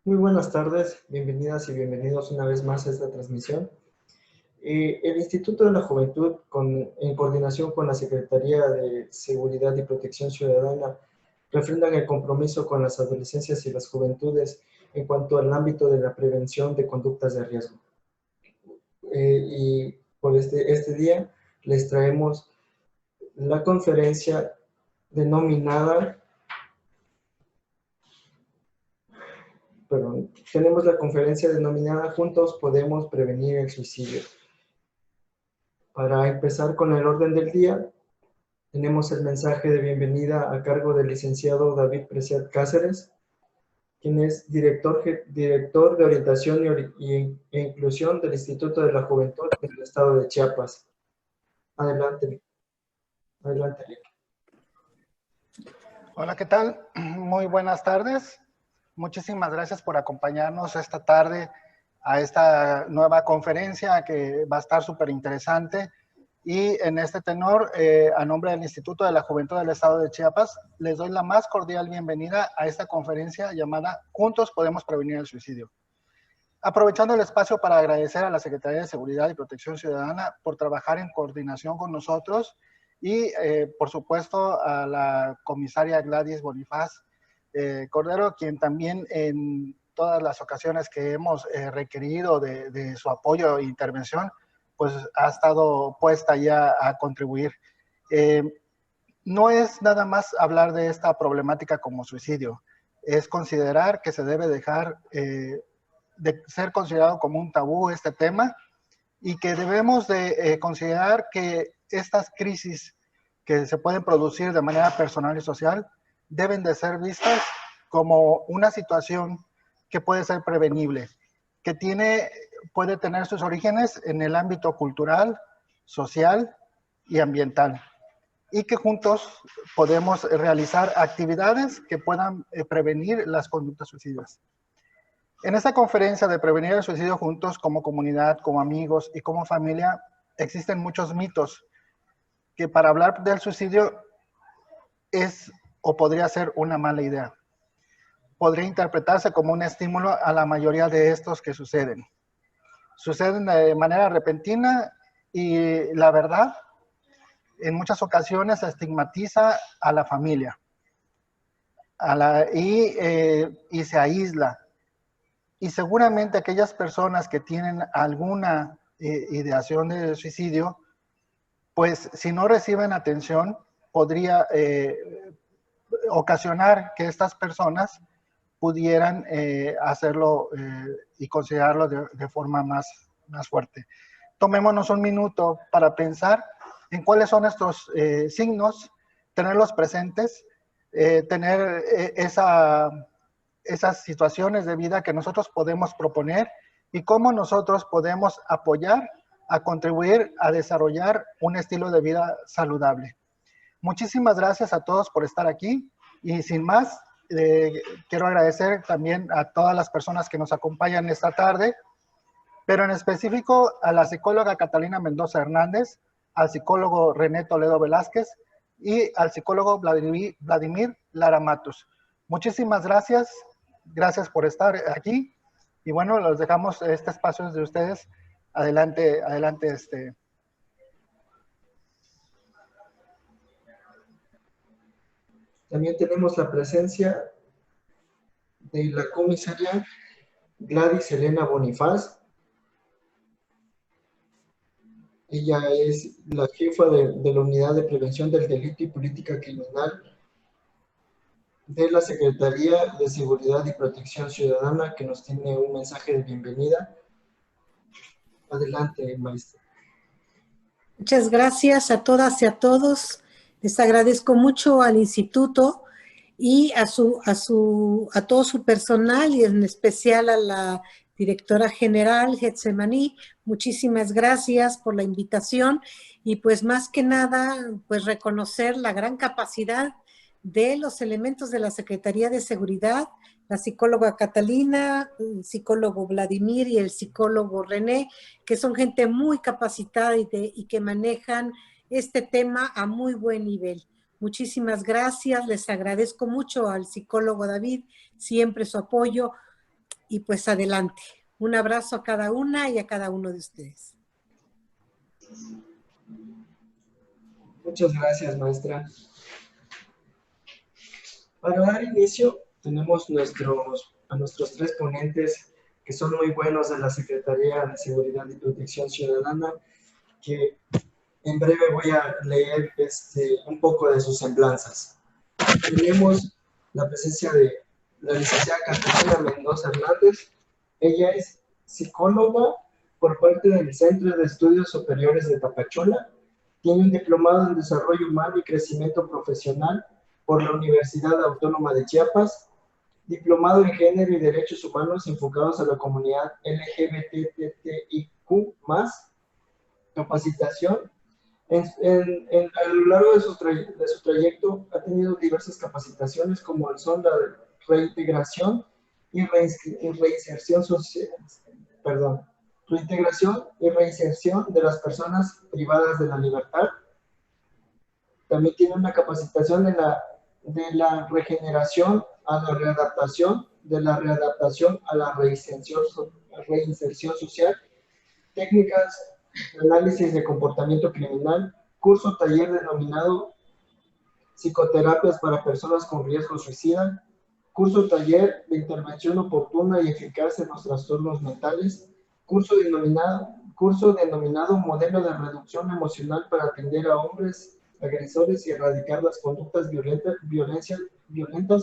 Muy buenas tardes, bienvenidas y bienvenidos una vez más a esta transmisión. El Instituto de la Juventud, en coordinación con la Secretaría de Seguridad y Protección Ciudadana, refrendan el compromiso con las adolescencias y las juventudes en cuanto al ámbito de la prevención de conductas de riesgo. Y por este día les traemos la conferencia denominada tenemos la conferencia denominada Juntos Podemos Prevenir el Suicidio. Para empezar con el orden del día, tenemos el mensaje de bienvenida a cargo del licenciado David Preciat Cáceres, quien es director de Orientación e Inclusión del Instituto de la Juventud del Estado de Chiapas. Adelante. Adelante. Hola, ¿qué tal? Muy buenas tardes. Muchísimas gracias por acompañarnos esta tarde a esta nueva conferencia que va a estar súper interesante. Y en este tenor, a nombre del Instituto de la Juventud del Estado de Chiapas, les doy la más cordial bienvenida a esta conferencia llamada Juntos Podemos Prevenir el Suicidio. Aprovechando el espacio para agradecer a la Secretaría de Seguridad y Protección Ciudadana por trabajar en coordinación con nosotros y, por supuesto, a la comisaria Gladys Bonifaz Cordero, quien también en todas las ocasiones que hemos requerido de su apoyo e intervención, pues ha estado puesta ya a contribuir. No es nada más hablar de esta problemática como suicidio, es considerar que se debe dejar de ser considerado como un tabú este tema y que debemos de considerar que estas crisis que se pueden producir de manera personal y social deben de ser vistas como una situación que puede ser prevenible, que puede tener sus orígenes en el ámbito cultural, social y ambiental, y que juntos podemos realizar actividades que puedan prevenir las conductas suicidas. En esta conferencia de Prevenir el Suicidio Juntos, como comunidad, como amigos y como familia, existen muchos mitos que para hablar del suicidio es o podría ser una mala idea. Podría interpretarse como un estímulo a la mayoría de estos que suceden. Suceden de manera repentina y la verdad, en muchas ocasiones se estigmatiza a la familia y se aísla. Y seguramente aquellas personas que tienen alguna ideación de suicidio, pues si no reciben atención, podría ocasionar que estas personas pudieran hacerlo y considerarlo de forma más fuerte. Tomémonos un minuto para pensar en cuáles son estos signos, tenerlos presentes, tener esas situaciones de vida que nosotros podemos proponer y cómo nosotros podemos apoyar a contribuir a desarrollar un estilo de vida saludable. Muchísimas gracias a todos por estar aquí y sin más, quiero agradecer también a todas las personas que nos acompañan esta tarde, pero en específico a la psicóloga Catalina Mendoza Hernández, al psicólogo René Toledo Velázquez y al psicólogo Vladimir Lara Matus. Muchísimas gracias, gracias por estar aquí y bueno, los dejamos este espacio de ustedes. Adelante. También tenemos la presencia de la comisaria Gladys Elena Bonifaz. Ella es la jefa de la Unidad de Prevención del Delito y Política Criminal de la Secretaría de Seguridad y Protección Ciudadana, que nos tiene un mensaje de bienvenida. Adelante, maestra. Muchas gracias a todas y a todos. Les agradezco mucho al instituto y a todo su personal y en especial a la directora general, Getsemaní. Muchísimas gracias por la invitación y pues más que nada, pues reconocer la gran capacidad de los elementos de la Secretaría de Seguridad, la psicóloga Catalina, el psicólogo Vladimir y el psicólogo René, que son gente muy capacitada y que manejan este tema a muy buen nivel. Muchísimas gracias, les agradezco mucho al psicólogo David, siempre su apoyo. y pues adelante. Un abrazo a cada una y a cada uno de ustedes. Muchas gracias, maestra. Para dar inicio, tenemos a nuestros 3 ponentes que son muy buenos de la Secretaría de Seguridad y Protección Ciudadana, que en breve voy a leer un poco de sus semblanzas. Tenemos la presencia de la licenciada Catalina Mendoza Hernández. Ella es psicóloga por parte del Centro de Estudios Superiores de Tapachula. Tiene un diplomado en Desarrollo Humano y Crecimiento Profesional por la Universidad Autónoma de Chiapas, diplomado en Género y Derechos Humanos enfocados a la comunidad LGBTTIQ+, capacitación. A lo largo de su trayecto ha tenido diversas capacitaciones como son la reintegración y reinserción social, reintegración y reinserción de las personas privadas de la libertad. También tiene una capacitación de la regeneración a la readaptación, de la readaptación a la reinserción social, técnicas de análisis de comportamiento criminal, curso taller denominado Psicoterapias para personas con riesgo suicida, curso taller de intervención oportuna y eficaz en los trastornos mentales, curso denominado Modelo de Reducción Emocional para atender a hombres agresores y erradicar las conductas violentas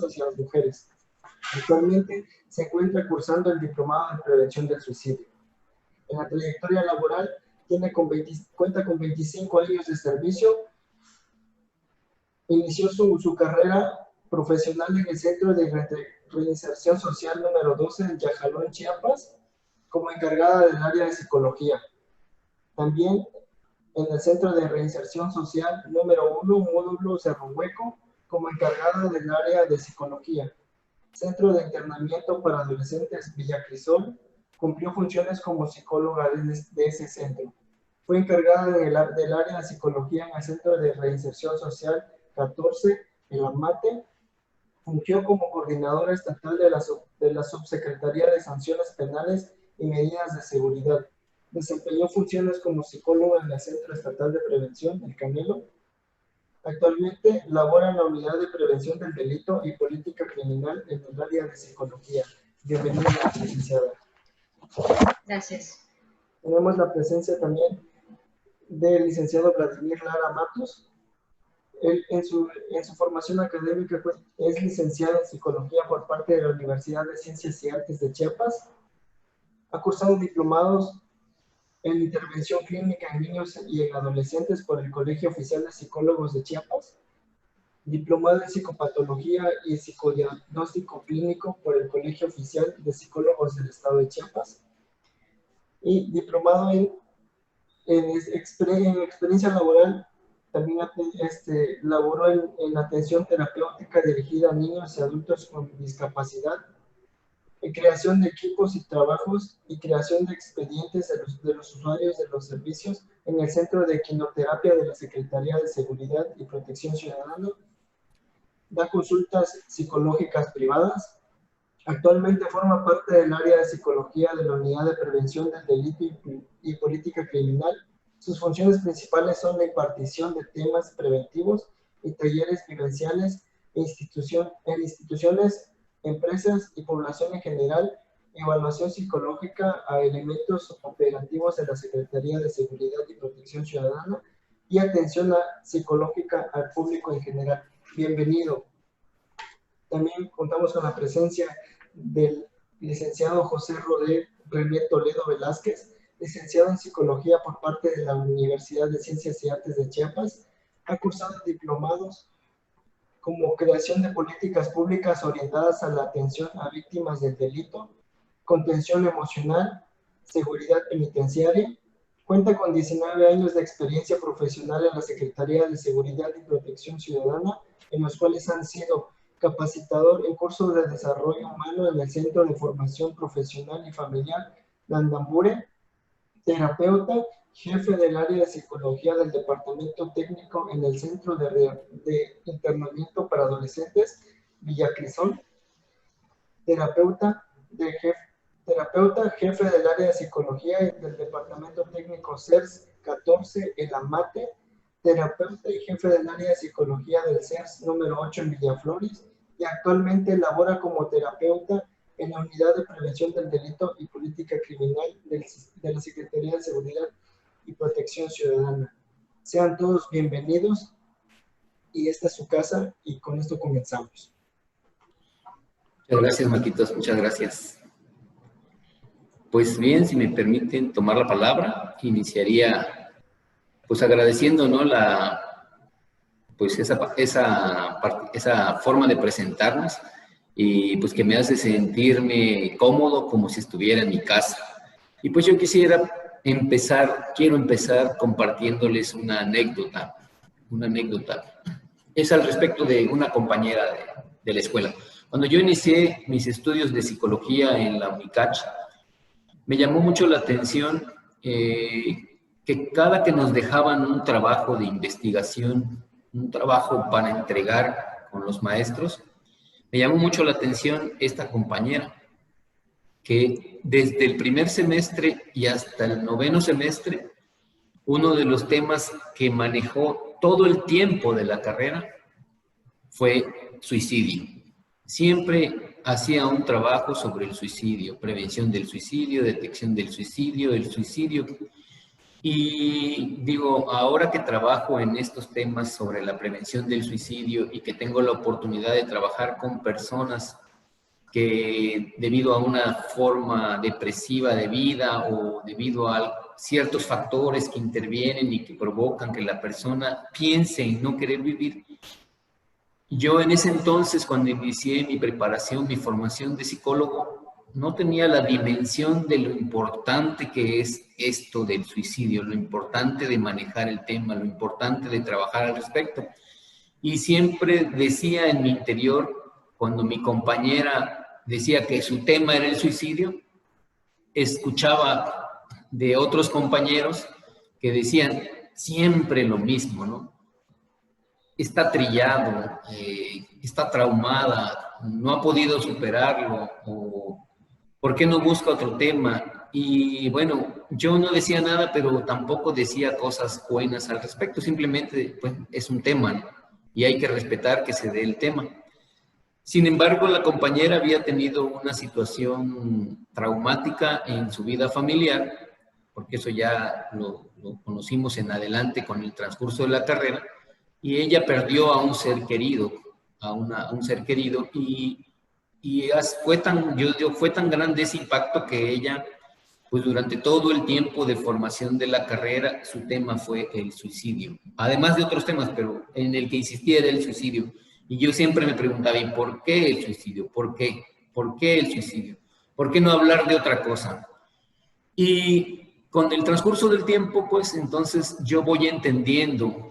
hacia las mujeres. Actualmente se encuentra cursando el diplomado en prevención del suicidio. En la trayectoria laboral cuenta con 25 años de servicio. Inició su carrera profesional en el Centro de Reinserción Social número 12 en Yajalón, Chiapas, como encargada del área de psicología. También en el Centro de Reinserción Social número 1, módulo Cerro Hueco, como encargada del área de psicología. Centro de Internamiento para Adolescentes Villa Crisol, cumplió funciones como psicóloga de ese centro. Fue encargada del área de psicología en el Centro de Reinserción Social 14, en la MATE. Fungió como coordinadora estatal de la Subsecretaría de Sanciones Penales y Medidas de Seguridad. Desempeñó funciones como psicóloga en el Centro Estatal de Prevención, el Canelo. Actualmente labora en la Unidad de Prevención del Delito y Política Criminal en el área de psicología. Bienvenida, licenciada. Gracias. Tenemos la presencia también del licenciado Vladimir Lara Matos. Él, en su formación académica, pues, es licenciado en Psicología por parte de la Universidad de Ciencias y Artes de Chiapas. Ha cursado diplomados en Intervención Clínica en Niños y en Adolescentes por el Colegio Oficial de Psicólogos de Chiapas. Diplomado en Psicopatología y Psicodiagnóstico Clínico por el Colegio Oficial de Psicólogos del Estado de Chiapas. Y diplomado en experiencia laboral. También laboró en atención terapéutica dirigida a niños y adultos con discapacidad, en creación de equipos y trabajos y creación de expedientes de los usuarios de los servicios en el Centro de Equinoterapia de la Secretaría de Seguridad y Protección Ciudadana. Da consultas psicológicas privadas. Actualmente forma parte del área de psicología de la Unidad de Prevención del Delito y Política Criminal. Sus funciones principales son la impartición de temas preventivos y talleres vivenciales en instituciones, empresas y población en general, evaluación psicológica a elementos operativos de la Secretaría de Seguridad y Protección Ciudadana y atención psicológica al público en general. Bienvenido. También contamos con la presencia del licenciado José René Toledo Velázquez, licenciado en Psicología por parte de la Universidad de Ciencias y Artes de Chiapas. Ha cursado diplomados como creación de políticas públicas orientadas a la atención a víctimas del delito, contención emocional, seguridad penitenciaria. Cuenta con 19 años de experiencia profesional en la Secretaría de Seguridad y Protección Ciudadana, en los cuales han sido capacitador en cursos de desarrollo humano en el Centro de Formación Profesional y Familiar Landambure, terapeuta, jefe del área de psicología del Departamento Técnico en el Centro de Internamiento para Adolescentes Villa Crisol, terapeuta terapeuta, jefe del área de psicología del Departamento Técnico CERS 14 en Amate, terapeuta y jefe del área de psicología del CERS número 8 en Villaflores, y actualmente labora como terapeuta en la Unidad de Prevención del Delito y Política Criminal de la Secretaría de Seguridad y Protección Ciudadana. Sean todos bienvenidos, y esta es su casa, y con esto comenzamos. Muchas gracias, Marquitos, muchas gracias. Pues bien, si me permiten tomar la palabra, iniciaría pues agradeciendo, ¿no?, pues esa forma de presentarnos, y pues que me hace sentirme cómodo como si estuviera en mi casa. Y pues yo quiero empezar compartiéndoles una anécdota. Es al respecto de una compañera de la escuela. Cuando yo inicié mis estudios de psicología en la UNICACH, me llamó mucho la atención que cada que nos dejaban un trabajo de investigación, un trabajo para entregar con los maestros, me llamó mucho la atención esta compañera, que desde el primer semestre y hasta el 9º semestre, uno de los temas que manejó todo el tiempo de la carrera fue suicidio. Siempre hacía un trabajo sobre el suicidio, prevención del suicidio, detección del suicidio, el suicidio. Y digo, ahora que trabajo en estos temas sobre la prevención del suicidio y que tengo la oportunidad de trabajar con personas que debido a una forma depresiva de vida o debido a ciertos factores que intervienen y que provocan que la persona piense en no querer vivir, yo en ese entonces, cuando inicié mi preparación, mi formación de psicólogo, no tenía la dimensión de lo importante que es esto del suicidio, lo importante de manejar el tema, lo importante de trabajar al respecto. Y siempre decía en mi interior, cuando mi compañera decía que su tema era el suicidio, escuchaba de otros compañeros que decían siempre lo mismo, ¿no? Está trillado, está traumada, no ha podido superarlo, o ¿por qué no busca otro tema? Y bueno, yo no decía nada, pero tampoco decía cosas buenas al respecto, simplemente pues, es un tema, ¿no? Y hay que respetar que se dé el tema. Sin embargo, la compañera había tenido una situación traumática en su vida familiar, porque eso ya lo conocimos en adelante con el transcurso de la carrera, y ella perdió a un ser querido, y fue tan grande ese impacto que ella, pues durante todo el tiempo de formación de la carrera, su tema fue el suicidio. Además de otros temas, pero en el que insistía era el suicidio. Y yo siempre me preguntaba, ¿y por qué el suicidio? ¿Por qué? ¿Por qué el suicidio? ¿Por qué no hablar de otra cosa? Y con el transcurso del tiempo, pues entonces yo voy entendiendo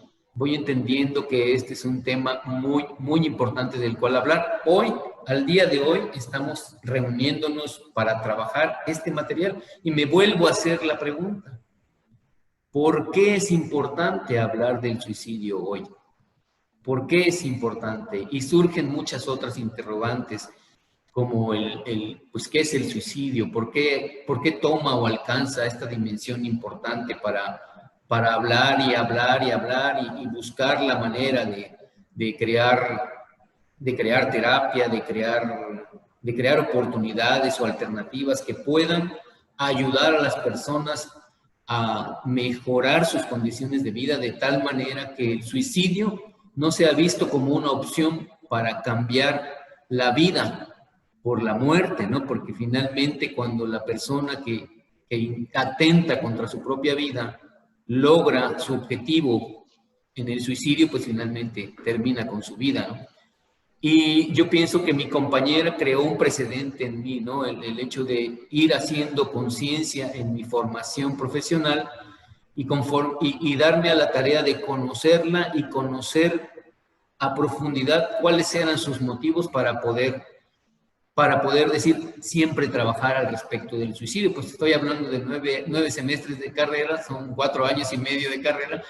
que este es un tema muy, muy importante del cual hablar. Hoy, al día de hoy, estamos reuniéndonos para trabajar este material y me vuelvo a hacer la pregunta, ¿por qué es importante hablar del suicidio hoy? ¿Por qué es importante? Y surgen muchas otras interrogantes, como pues, ¿qué es el suicidio? ¿Por qué toma o alcanza esta dimensión importante para hablar y buscar la manera de crear terapia, de crear oportunidades o alternativas que puedan ayudar a las personas a mejorar sus condiciones de vida de tal manera que el suicidio no sea visto como una opción para cambiar la vida por la muerte, ¿no? Porque finalmente cuando la persona que atenta contra su propia vida logra su objetivo en el suicidio, pues finalmente termina con su vida, ¿no? Y yo pienso que mi compañera creó un precedente en mí, ¿no? El hecho de ir haciendo conciencia en mi formación profesional y darme a la tarea de conocerla y conocer a profundidad cuáles eran sus motivos para poder decir, siempre trabajar al respecto del suicidio. Pues estoy hablando de 9 semestres de carrera, son 4 años y medio de carrera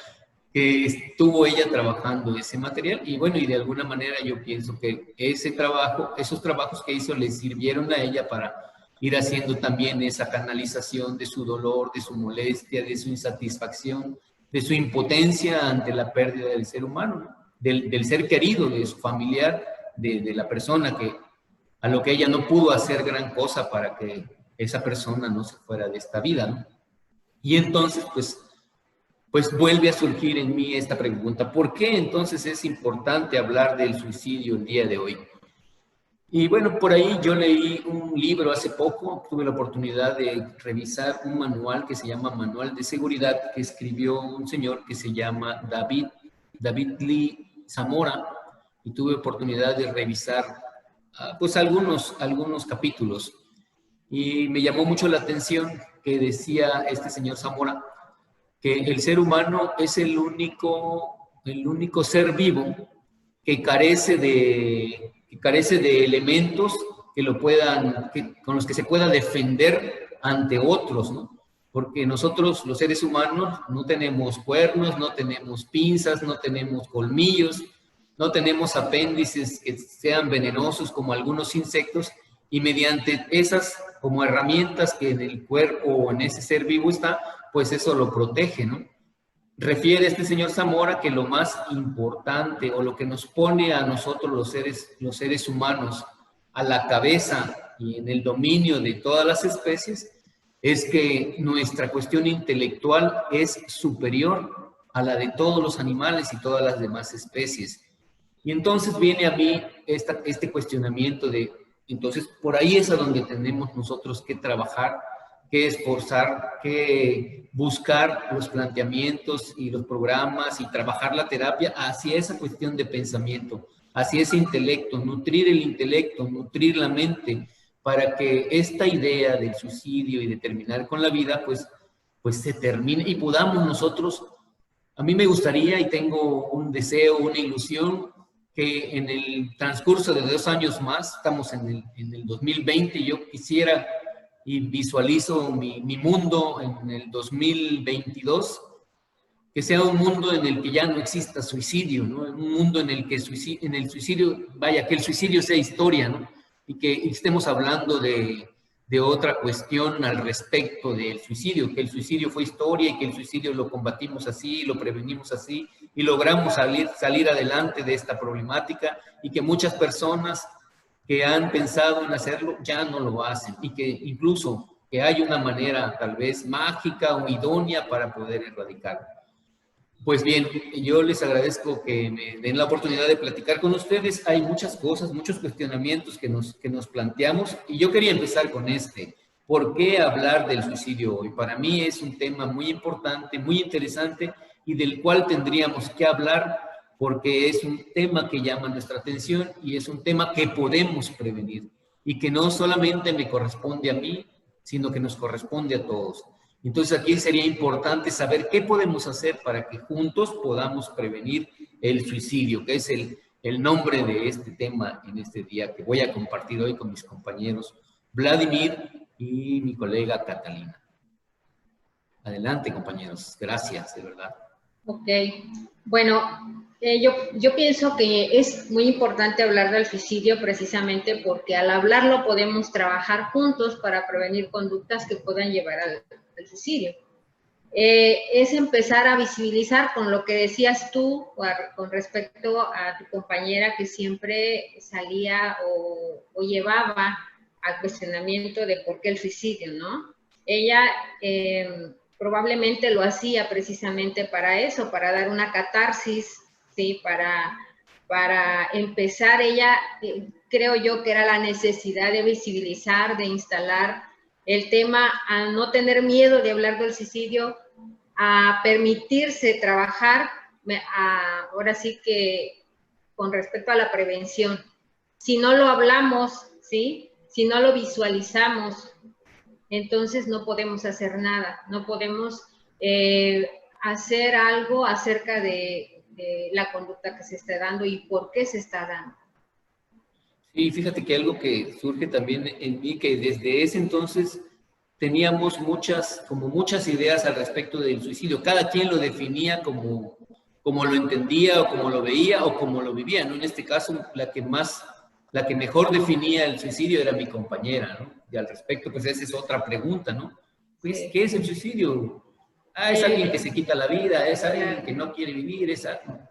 que estuvo ella trabajando ese material, y bueno, y de alguna manera yo pienso que esos trabajos que hizo le sirvieron a ella ir haciendo también esa canalización de su dolor, de su molestia, de su insatisfacción, de su impotencia ante la pérdida del ser humano, ¿no? Del ser querido, de su familiar, de la persona a lo que ella no pudo hacer gran cosa para que esa persona no se fuera de esta vida, ¿no? Y entonces, pues vuelve a surgir en mí esta pregunta: ¿por qué entonces es importante hablar del suicidio el día de hoy? Y bueno, por ahí yo leí un libro hace poco, tuve la oportunidad de revisar un manual que se llama Manual de Seguridad, que escribió un señor que se llama David Lee Zamora, y tuve oportunidad de revisar pues algunos capítulos. Y me llamó mucho la atención que decía este señor Zamora que el ser humano es el único ser vivo que carece de elementos con los que se pueda defender ante otros, ¿no? Porque nosotros, los seres humanos, no tenemos cuernos, no tenemos pinzas, no tenemos colmillos, no tenemos apéndices que sean venenosos como algunos insectos, y mediante esas como herramientas que en el cuerpo o en ese ser vivo está, pues eso lo protege, ¿no? Refiere este señor Zamora que lo más importante, o lo que nos pone a nosotros los seres humanos a la cabeza y en el dominio de todas las especies, es que nuestra cuestión intelectual es superior a la de todos los animales y todas las demás especies. Y entonces viene a mí este cuestionamiento de, entonces por ahí es a donde tenemos nosotros que trabajar, que esforzar, que buscar los planteamientos y los programas y trabajar la terapia hacia esa cuestión de pensamiento, hacia ese intelecto, nutrir el intelecto, nutrir la mente, para que esta idea del suicidio y de terminar con la vida, pues se termine y podamos nosotros. A mí me gustaría, y tengo un deseo, una ilusión, que en el transcurso de 2 años más, estamos en el 2020, yo quisiera y visualizo mi mundo en el 2022, que sea un mundo en el que ya no exista suicidio, ¿no? Un mundo en el que el suicidio sea historia, ¿no? Y que estemos hablando de otra cuestión al respecto del suicidio, que el suicidio fue historia y que el suicidio lo combatimos así, lo prevenimos así y logramos salir adelante de esta problemática, y que muchas personas que han pensado en hacerlo ya no lo hacen, y que incluso que hay una manera tal vez mágica o idónea para poder erradicarlo. Pues bien, yo les agradezco que me den la oportunidad de platicar con ustedes. Hay muchas cosas, muchos cuestionamientos que nos planteamos, y yo quería empezar con este. ¿Por qué hablar del suicidio hoy? Para mí es un tema muy importante, muy interesante, y del cual tendríamos que hablar, porque es un tema que llama nuestra atención y es un tema que podemos prevenir, y que no solamente me corresponde a mí, sino que nos corresponde a todos. Entonces aquí sería importante saber qué podemos hacer para que juntos podamos prevenir el suicidio, que es el nombre de este tema en este día que voy a compartir hoy con mis compañeros Vladimir y mi colega Catalina. Adelante, compañeros. Gracias, de verdad. Ok. Bueno, yo pienso que es muy importante hablar del suicidio precisamente porque al hablarlo podemos trabajar juntos para prevenir conductas que puedan llevar al suicidio. Es empezar a visibilizar, con lo que decías tú con respecto a tu compañera que siempre salía o llevaba al cuestionamiento de por qué el suicidio, ¿no? Ella probablemente lo hacía precisamente para eso, para dar una catarsis, ¿sí? Para empezar ella, creo yo que era la necesidad de visibilizar, de instalar el tema, a no tener miedo de hablar del suicidio, a permitirse trabajar, ahora sí que con respecto a la prevención. Si no lo hablamos, ¿sí? Si no lo visualizamos, entonces no podemos hacer nada, no podemos hacer algo acerca de la conducta que se está dando y por qué se está dando. Sí, fíjate que algo que surge también en mí, que desde ese entonces teníamos muchas ideas al respecto del suicidio. Cada quien lo definía como lo entendía, o como lo veía, o como lo vivía, ¿no? En este caso, la que más la que mejor definía el suicidio era mi compañera, ¿no? Y al respecto, pues esa es otra pregunta, ¿no? Pues, ¿qué es el suicidio? Ah, es alguien que se quita la vida, es alguien que no quiere vivir,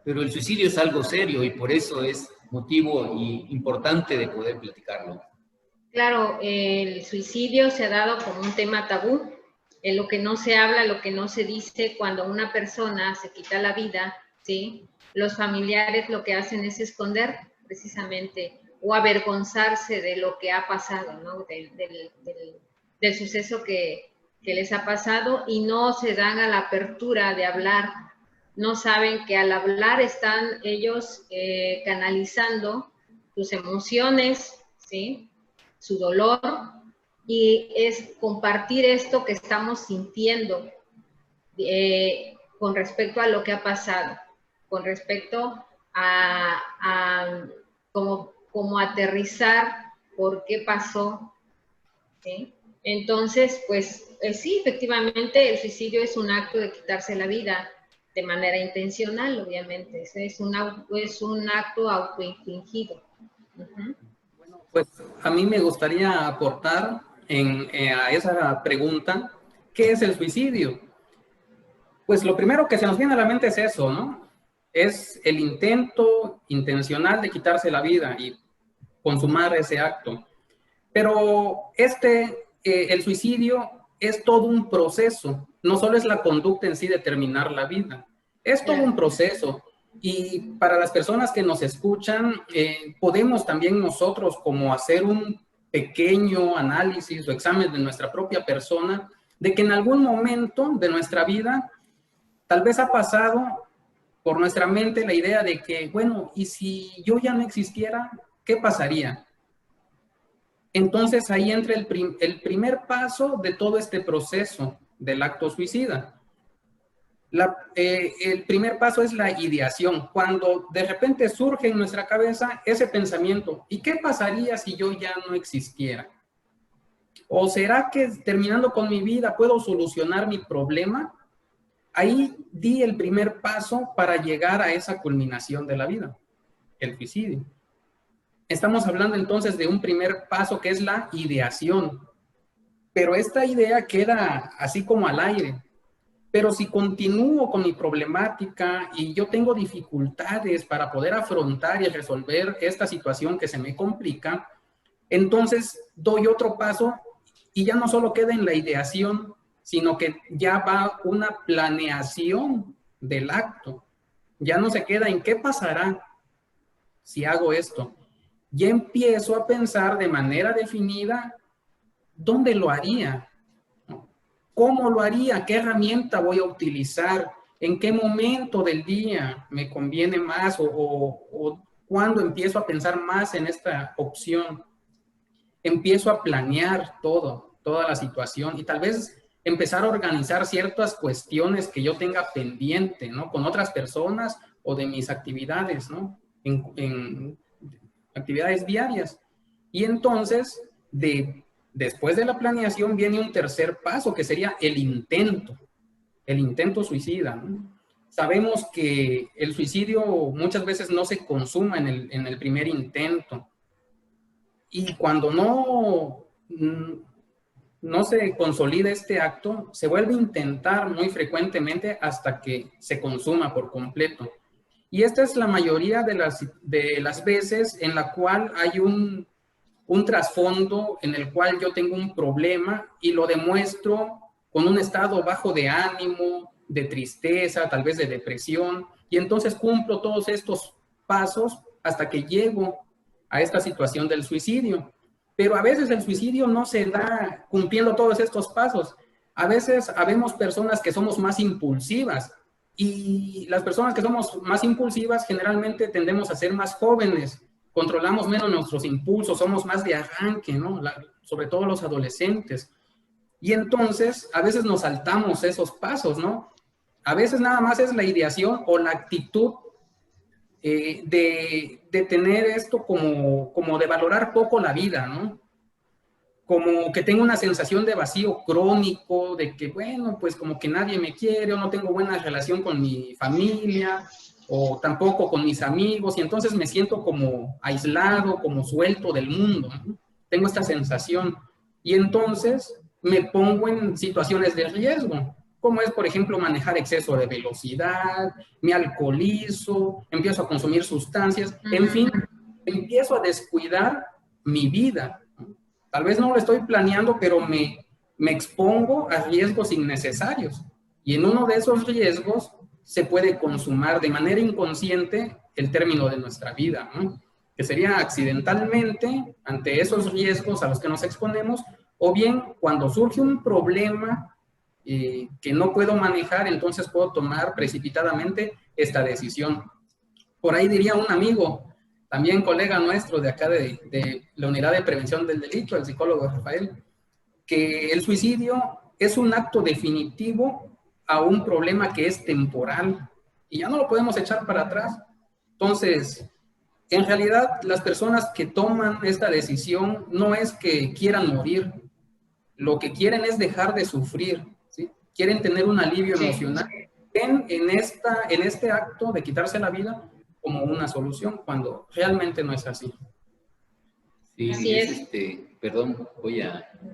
pero el suicidio es algo serio y por eso es motivo importante de poder platicarlo. Claro, el suicidio se ha dado como un tema tabú, en lo que no se habla, lo que no se dice. Cuando una persona se quita la vida, ¿sí? Los familiares lo que hacen es esconder precisamente o avergonzarse de lo que ha pasado, ¿no? Del suceso que les ha pasado, y no se dan a la apertura de hablar. No saben que al hablar están ellos canalizando sus emociones, ¿sí? Su dolor, y es compartir esto que estamos sintiendo con respecto a lo que ha pasado, con respecto a como aterrizar por qué pasó, ¿sí? Entonces, pues sí, efectivamente el suicidio es un acto de quitarse la vida de manera intencional, obviamente. Es un acto autoinfligido. Bueno, pues a mí me gustaría aportar a esa pregunta, ¿qué es el suicidio? Pues lo primero que se nos viene a la mente es eso, ¿no? Es el intento intencional de quitarse la vida y consumar ese acto. Pero el suicidio es todo un proceso, no solo es la conducta en sí de terminar la vida, es todo un proceso. Y para las personas que nos escuchan, podemos también nosotros como hacer un pequeño análisis o examen de nuestra propia persona, de que en algún momento de nuestra vida tal vez ha pasado por nuestra mente la idea de que, bueno, ¿y si yo ya no existiera, qué pasaría? Entonces ahí entra el primer paso de todo este proceso del acto suicida. El primer paso es la ideación, cuando de repente surge en nuestra cabeza ese pensamiento, ¿y qué pasaría si yo ya no existiera? ¿O será que terminando con mi vida puedo solucionar mi problema? Ahí di el primer paso para llegar a esa culminación de la vida, el suicidio. Estamos hablando entonces de un primer paso que es la ideación, pero esta idea queda así como al aire. Pero si continúo con mi problemática y yo tengo dificultades para poder afrontar y resolver esta situación que se me complica, entonces doy otro paso y ya no solo queda en la ideación, sino que ya va una planeación del acto. Ya no se queda en qué pasará si hago esto. Ya empiezo a pensar de manera definida dónde lo haría, cómo lo haría, qué herramienta voy a utilizar, en qué momento del día me conviene más o cuándo empiezo a pensar más en esta opción. Empiezo a planear toda la situación y tal vez empezar a organizar ciertas cuestiones que yo tenga pendiente, ¿no? Con otras personas o de mis actividades, ¿no? En actividades diarias. Y entonces, después de la planeación viene un tercer paso, que sería el intento suicida, ¿no? Sabemos que el suicidio muchas veces no se consuma en el primer intento. Y cuando no se consolida este acto, se vuelve a intentar muy frecuentemente hasta que se consuma por completo. Y esta es la mayoría de las veces en la cual hay un trasfondo en el cual yo tengo un problema y lo demuestro con un estado bajo de ánimo, de tristeza, tal vez de depresión, y entonces cumplo todos estos pasos hasta que llego a esta situación del suicidio. Pero a veces el suicidio no se da cumpliendo todos estos pasos. A veces habemos personas que somos más impulsivas, y las personas que somos más impulsivas generalmente tendemos a ser más jóvenes, controlamos menos nuestros impulsos, somos más de arranque, ¿no? Sobre todo los adolescentes. Y entonces a veces nos saltamos esos pasos, ¿no? A veces nada más es la ideación o la actitud de tener esto como de valorar poco la vida, ¿no? Como que tengo una sensación de vacío crónico, de que, bueno, pues como que nadie me quiere, o no tengo buena relación con mi familia, o tampoco con mis amigos, y entonces me siento como aislado, como suelto del mundo, ¿no? Tengo esta sensación, y entonces me pongo en situaciones de riesgo, como es, por ejemplo, manejar exceso de velocidad, me alcoholizo, empiezo a consumir sustancias, en fin, empiezo a descuidar mi vida. Tal vez no lo estoy planeando, pero me expongo a riesgos innecesarios. Y en uno de esos riesgos se puede consumar de manera inconsciente el término de nuestra vida, ¿no? Que sería accidentalmente ante esos riesgos a los que nos exponemos, o bien cuando surge un problema que no puedo manejar, entonces puedo tomar precipitadamente esta decisión. Por ahí diría un amigo, también colega nuestro de acá de la Unidad de Prevención del Delito, el psicólogo Rafael, que el suicidio es un acto definitivo a un problema que es temporal y ya no lo podemos echar para atrás. Entonces, en realidad, las personas que toman esta decisión no es que quieran morir, lo que quieren es dejar de sufrir, ¿sí? Quieren tener un alivio emocional. Ven en este acto de quitarse la vida como una solución, cuando realmente no es así. Sí, Así es. Perdón,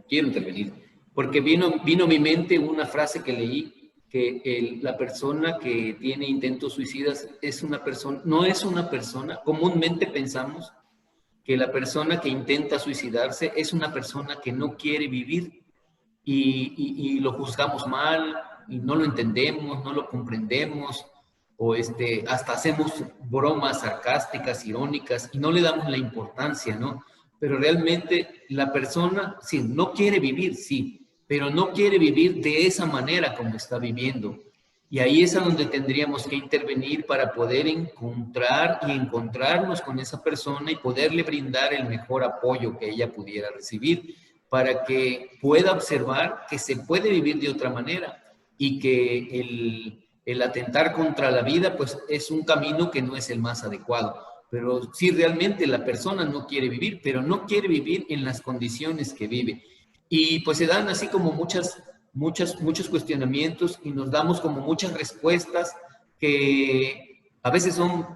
quiero intervenir, porque vino a mi mente una frase que leí, que la persona que tiene intentos suicidas no es una persona, comúnmente pensamos que la persona que intenta suicidarse es una persona que no quiere vivir y lo juzgamos mal y no lo entendemos, no lo comprendemos, o hasta hacemos bromas sarcásticas, irónicas, y no le damos la importancia, ¿no? Pero realmente la persona, sí, no quiere vivir, sí, pero no quiere vivir de esa manera como está viviendo. Y ahí es a donde tendríamos que intervenir para poder encontrarnos con esa persona y poderle brindar el mejor apoyo que ella pudiera recibir, para que pueda observar que se puede vivir de otra manera y que el atentar contra la vida, pues es un camino que no es el más adecuado. Pero si realmente la persona no quiere vivir, pero no quiere vivir en las condiciones que vive. Y pues se dan así como muchos cuestionamientos y nos damos como muchas respuestas que a veces son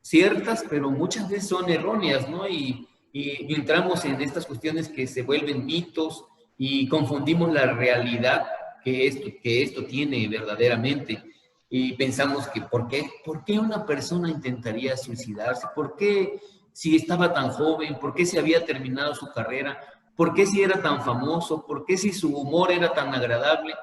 ciertas, pero muchas veces son erróneas, ¿no? Y entramos en estas cuestiones que se vuelven mitos y confundimos la realidad que esto tiene verdaderamente. Y pensamos que ¿por qué una persona intentaría suicidarse? ¿Por qué si estaba tan joven? ¿Por qué si había terminado su carrera? ¿Por qué si era tan famoso? ¿Por qué si su humor era tan agradable?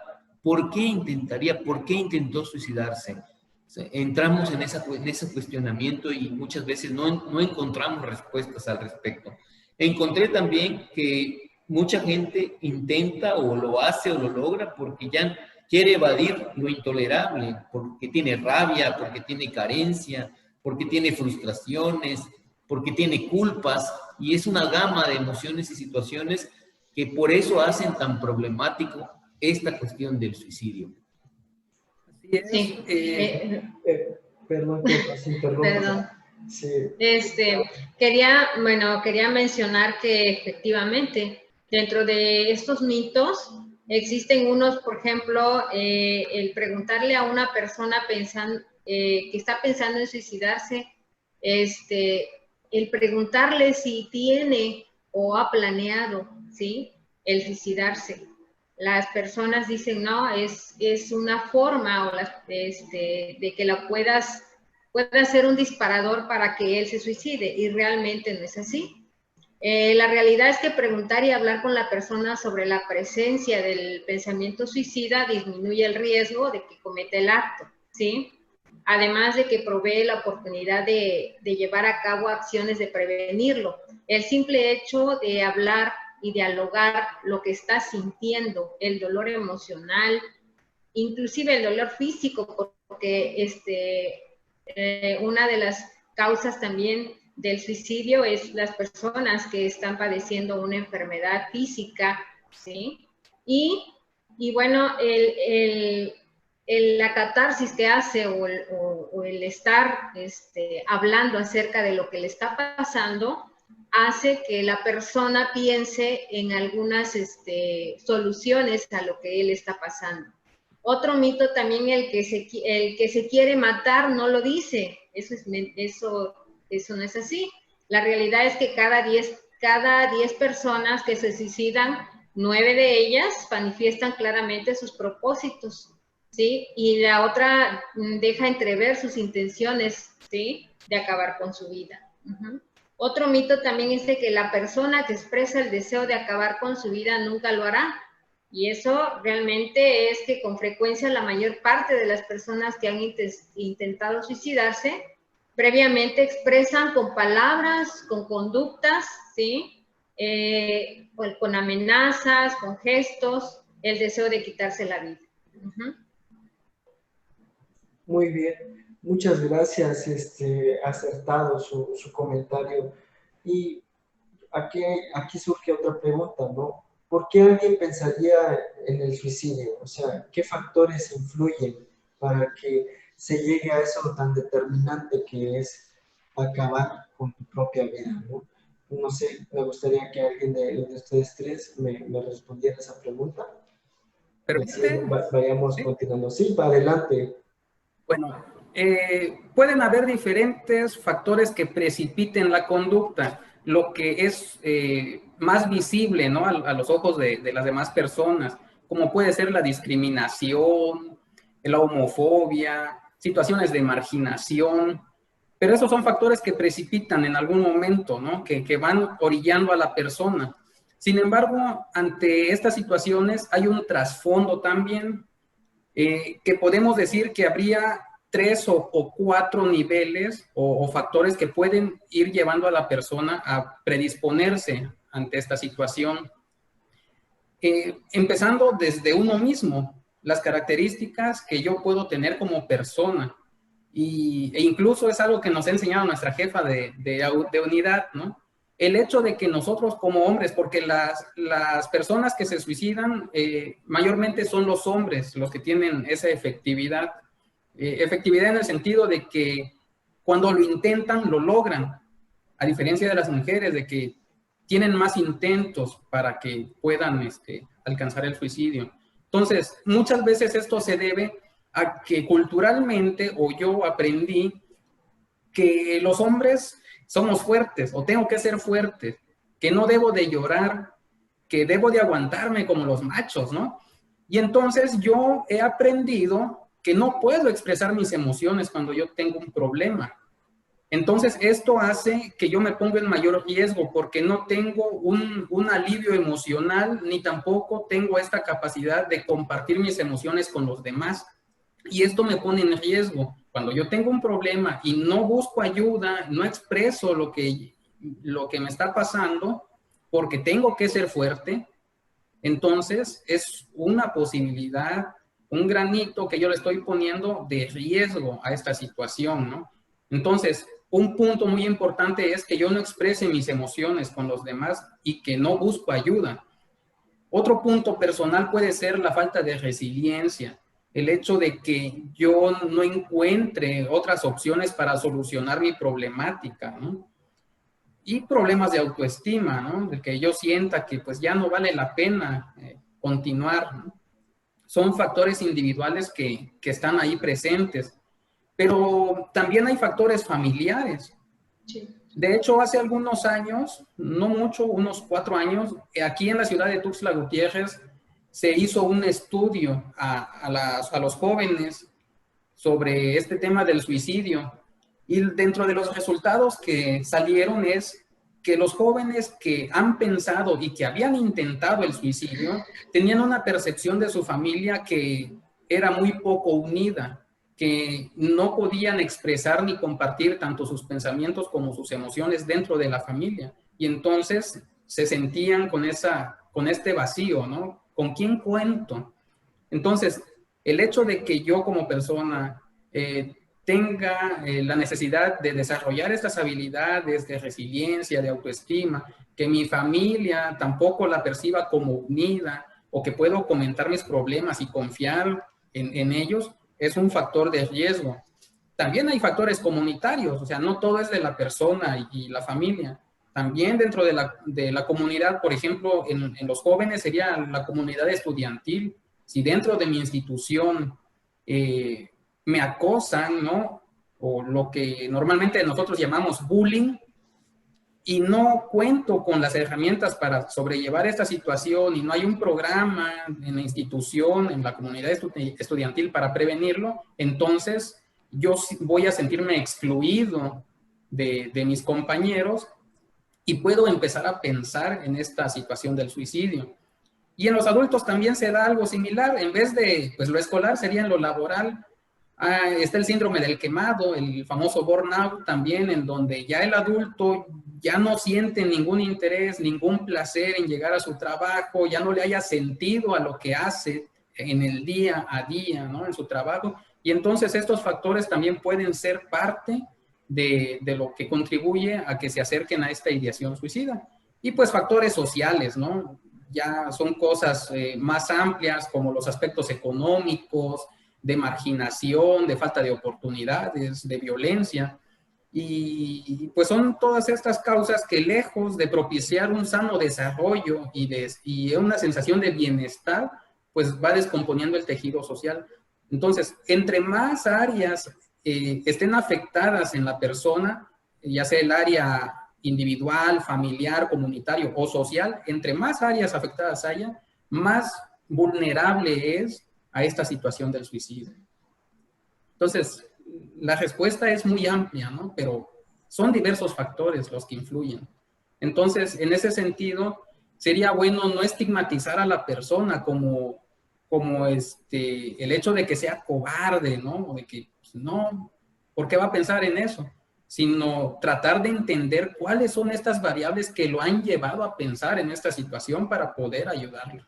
¿Por qué intentó suicidarse? O sea, entramos en ese cuestionamiento y muchas veces no encontramos respuestas al respecto. Encontré también que mucha gente intenta o lo hace o lo logra porque ya quiere evadir lo intolerable, porque tiene rabia, porque tiene carencia, porque tiene frustraciones, porque tiene culpas, y es una gama de emociones y situaciones que por eso hacen tan problemático esta cuestión del suicidio. Así es. Sí. Perdón que nos interrumpa. Perdón. Sí. Quería mencionar que efectivamente dentro de estos mitos existen unos, por ejemplo, el preguntarle a una persona que está pensando en suicidarse, el preguntarle si tiene o ha planeado, ¿sí?, el suicidarse. Las personas dicen, no, es una forma de que pueda ser un disparador para que él se suicide, y realmente no es así. La realidad es que preguntar y hablar con la persona sobre la presencia del pensamiento suicida disminuye el riesgo de que cometa el acto, ¿sí? Además de que provee la oportunidad de llevar a cabo acciones de prevenirlo. El simple hecho de hablar y dialogar lo que está sintiendo, el dolor emocional, inclusive el dolor físico, porque una de las causas también del suicidio es las personas que están padeciendo una enfermedad física, ¿sí? Y bueno, la catarsis que hace o el estar hablando acerca de lo que le está pasando hace que la persona piense en algunas soluciones a lo que él está pasando. Otro mito también, el que se quiere matar no lo dice. Eso no es así. La realidad es que cada 10 personas que se suicidan, 9 de ellas manifiestan claramente sus propósitos, ¿sí? Y la otra deja entrever sus intenciones, ¿sí? De acabar con su vida. Otro mito también es de que la persona que expresa el deseo de acabar con su vida nunca lo hará. Y eso realmente es que con frecuencia la mayor parte de las personas que han intentado suicidarse previamente expresan con palabras, con conductas, ¿sí? Con amenazas, con gestos, el deseo de quitarse la vida. Muy bien, muchas gracias, acertado su comentario. Y aquí surge otra pregunta, ¿no? ¿Por qué alguien pensaría en el suicidio? O sea, ¿qué factores influyen para que se llegue a eso tan determinante que es acabar con tu propia vida, ¿no? No sé, me gustaría que alguien de ustedes tres me respondiera esa pregunta. ¿Permite? Vayamos ¿Sí? continuando. Sí, para adelante. Bueno, pueden haber diferentes factores que precipiten la conducta. Lo que es más visible, ¿no? a los ojos de las demás personas, como puede ser la discriminación, la homofobia, situaciones de marginación, pero esos son factores que precipitan en algún momento, ¿no? que van orillando a la persona. Sin embargo, ante estas situaciones hay un trasfondo también que podemos decir que habría 3 o 4 niveles o factores que pueden ir llevando a la persona a predisponerse ante esta situación. Empezando desde uno mismo, las características que yo puedo tener como persona. E incluso es algo que nos ha enseñado nuestra jefa de unidad, ¿no? El hecho de que nosotros como hombres, porque las personas que se suicidan mayormente son los hombres los que tienen esa efectividad. Efectividad en el sentido de que cuando lo intentan, lo logran, a diferencia de las mujeres, de que tienen más intentos para que puedan alcanzar el suicidio. Entonces, muchas veces esto se debe a que culturalmente, o yo aprendí, que los hombres somos fuertes, o tengo que ser fuerte, que no debo de llorar, que debo de aguantarme como los machos, ¿no? Y entonces yo he aprendido que no puedo expresar mis emociones cuando yo tengo un problema. Entonces esto hace que yo me ponga en mayor riesgo porque no tengo un alivio emocional, ni tampoco tengo esta capacidad de compartir mis emociones con los demás. Y esto me pone en riesgo. Cuando yo tengo un problema y no busco ayuda, no expreso lo que me está pasando, porque tengo que ser fuerte, entonces es una posibilidad, un granito que yo le estoy poniendo de riesgo a esta situación, ¿no? Entonces, un punto muy importante es que yo no exprese mis emociones con los demás y que no busco ayuda. Otro punto personal puede ser la falta de resiliencia, el hecho de que yo no encuentre otras opciones para solucionar mi problemática, ¿no? Y problemas de autoestima, ¿no? De que yo sienta que pues ya no vale la pena continuar, ¿no? Son factores individuales que están ahí presentes, pero también hay factores familiares. Sí. De hecho, hace algunos años, no mucho, unos 4 años, aquí en la ciudad de Tuxtla Gutiérrez, se hizo un estudio a los jóvenes sobre este tema del suicidio. Y dentro de los resultados que salieron es que los jóvenes que han pensado y que habían intentado el suicidio tenían una percepción de su familia que era muy poco unida, que no podían expresar ni compartir tanto sus pensamientos como sus emociones dentro de la familia. Y entonces se sentían con este vacío, ¿no? ¿Con quién cuento? Entonces, el hecho de que yo como persona tenga la necesidad de desarrollar estas habilidades de resiliencia, de autoestima, que mi familia tampoco la perciba como unida o que puedo comentar mis problemas y confiar en ellos, es un factor de riesgo. También hay factores comunitarios, o sea, no todo es de la persona y la familia. También dentro de la comunidad, por ejemplo, en los jóvenes sería la comunidad estudiantil. si dentro de mi institución me acosan, ¿no? O lo que normalmente nosotros llamamos bullying, y no cuento con las herramientas para sobrellevar esta situación y no hay un programa en la institución, en la comunidad estudiantil para prevenirlo, entonces yo voy a sentirme excluido de mis compañeros y puedo empezar a pensar en esta situación del suicidio. Y en los adultos también se da algo similar. En vez de, pues lo escolar sería en lo laboral. Está el síndrome del quemado, el famoso burnout también, en donde ya el adulto ya no siente ningún interés, ningún placer en llegar a su trabajo, ya no le haya sentido a lo que hace en el día a día, ¿no? En su trabajo. Y entonces estos factores también pueden ser parte de lo que contribuye a que se acerquen a esta ideación suicida. Y pues factores sociales, ¿no? Ya son cosas más amplias como los aspectos económicos, de marginación, de falta de oportunidades, de violencia. Y pues son todas estas causas que lejos de propiciar un sano desarrollo y una sensación de bienestar, pues va descomponiendo el tejido social. Entonces, entre más áreas estén afectadas en la persona, ya sea el área individual, familiar, comunitario o social, entre más áreas afectadas haya, más vulnerable es a esta situación del suicidio. Entonces, la respuesta es muy amplia, ¿no? Pero son diversos factores los que influyen. Entonces, en ese sentido, sería bueno no estigmatizar a la persona como el hecho de que sea cobarde, ¿no? O de que, pues, no, ¿por qué va a pensar en eso? Sino tratar de entender cuáles son estas variables que lo han llevado a pensar en esta situación para poder ayudarlo.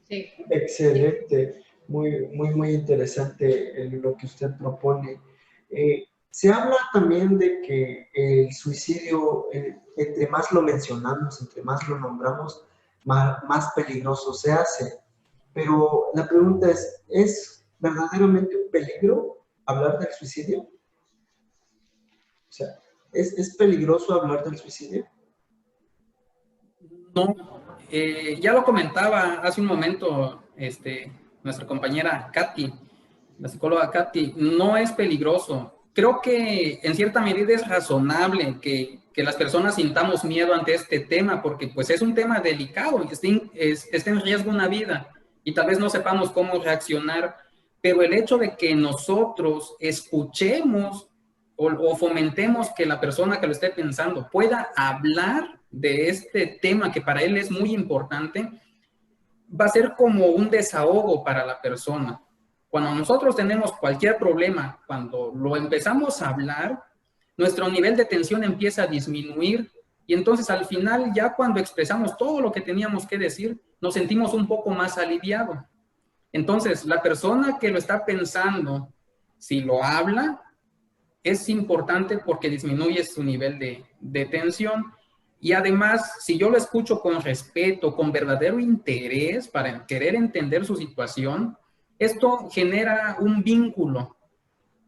Sí. Excelente, muy interesante lo que usted propone. Se habla también de que el suicidio, entre más lo mencionamos, entre más lo nombramos, más peligroso se hace. Pero la pregunta ¿es verdaderamente un peligro hablar del suicidio? O sea, ¿es peligroso hablar del suicidio? No, ya lo comentaba hace un momento nuestra compañera Katy, la psicóloga Katy, no es peligroso. Creo que en cierta medida es razonable que las personas sintamos miedo ante este tema, porque pues es un tema delicado, está en riesgo una vida y tal vez no sepamos cómo reaccionar, pero el hecho de que nosotros escuchemos o fomentemos que la persona que lo esté pensando pueda hablar de este tema que para él es muy importante, va a ser como un desahogo para la persona. Cuando nosotros tenemos cualquier problema, cuando lo empezamos a hablar, nuestro nivel de tensión empieza a disminuir y entonces al final ya cuando expresamos todo lo que teníamos que decir, nos sentimos un poco más aliviados. Entonces, la persona que lo está pensando, si lo habla, es importante porque disminuye su nivel de tensión. Y además, si yo lo escucho con respeto, con verdadero interés para querer entender su situación, esto genera un vínculo,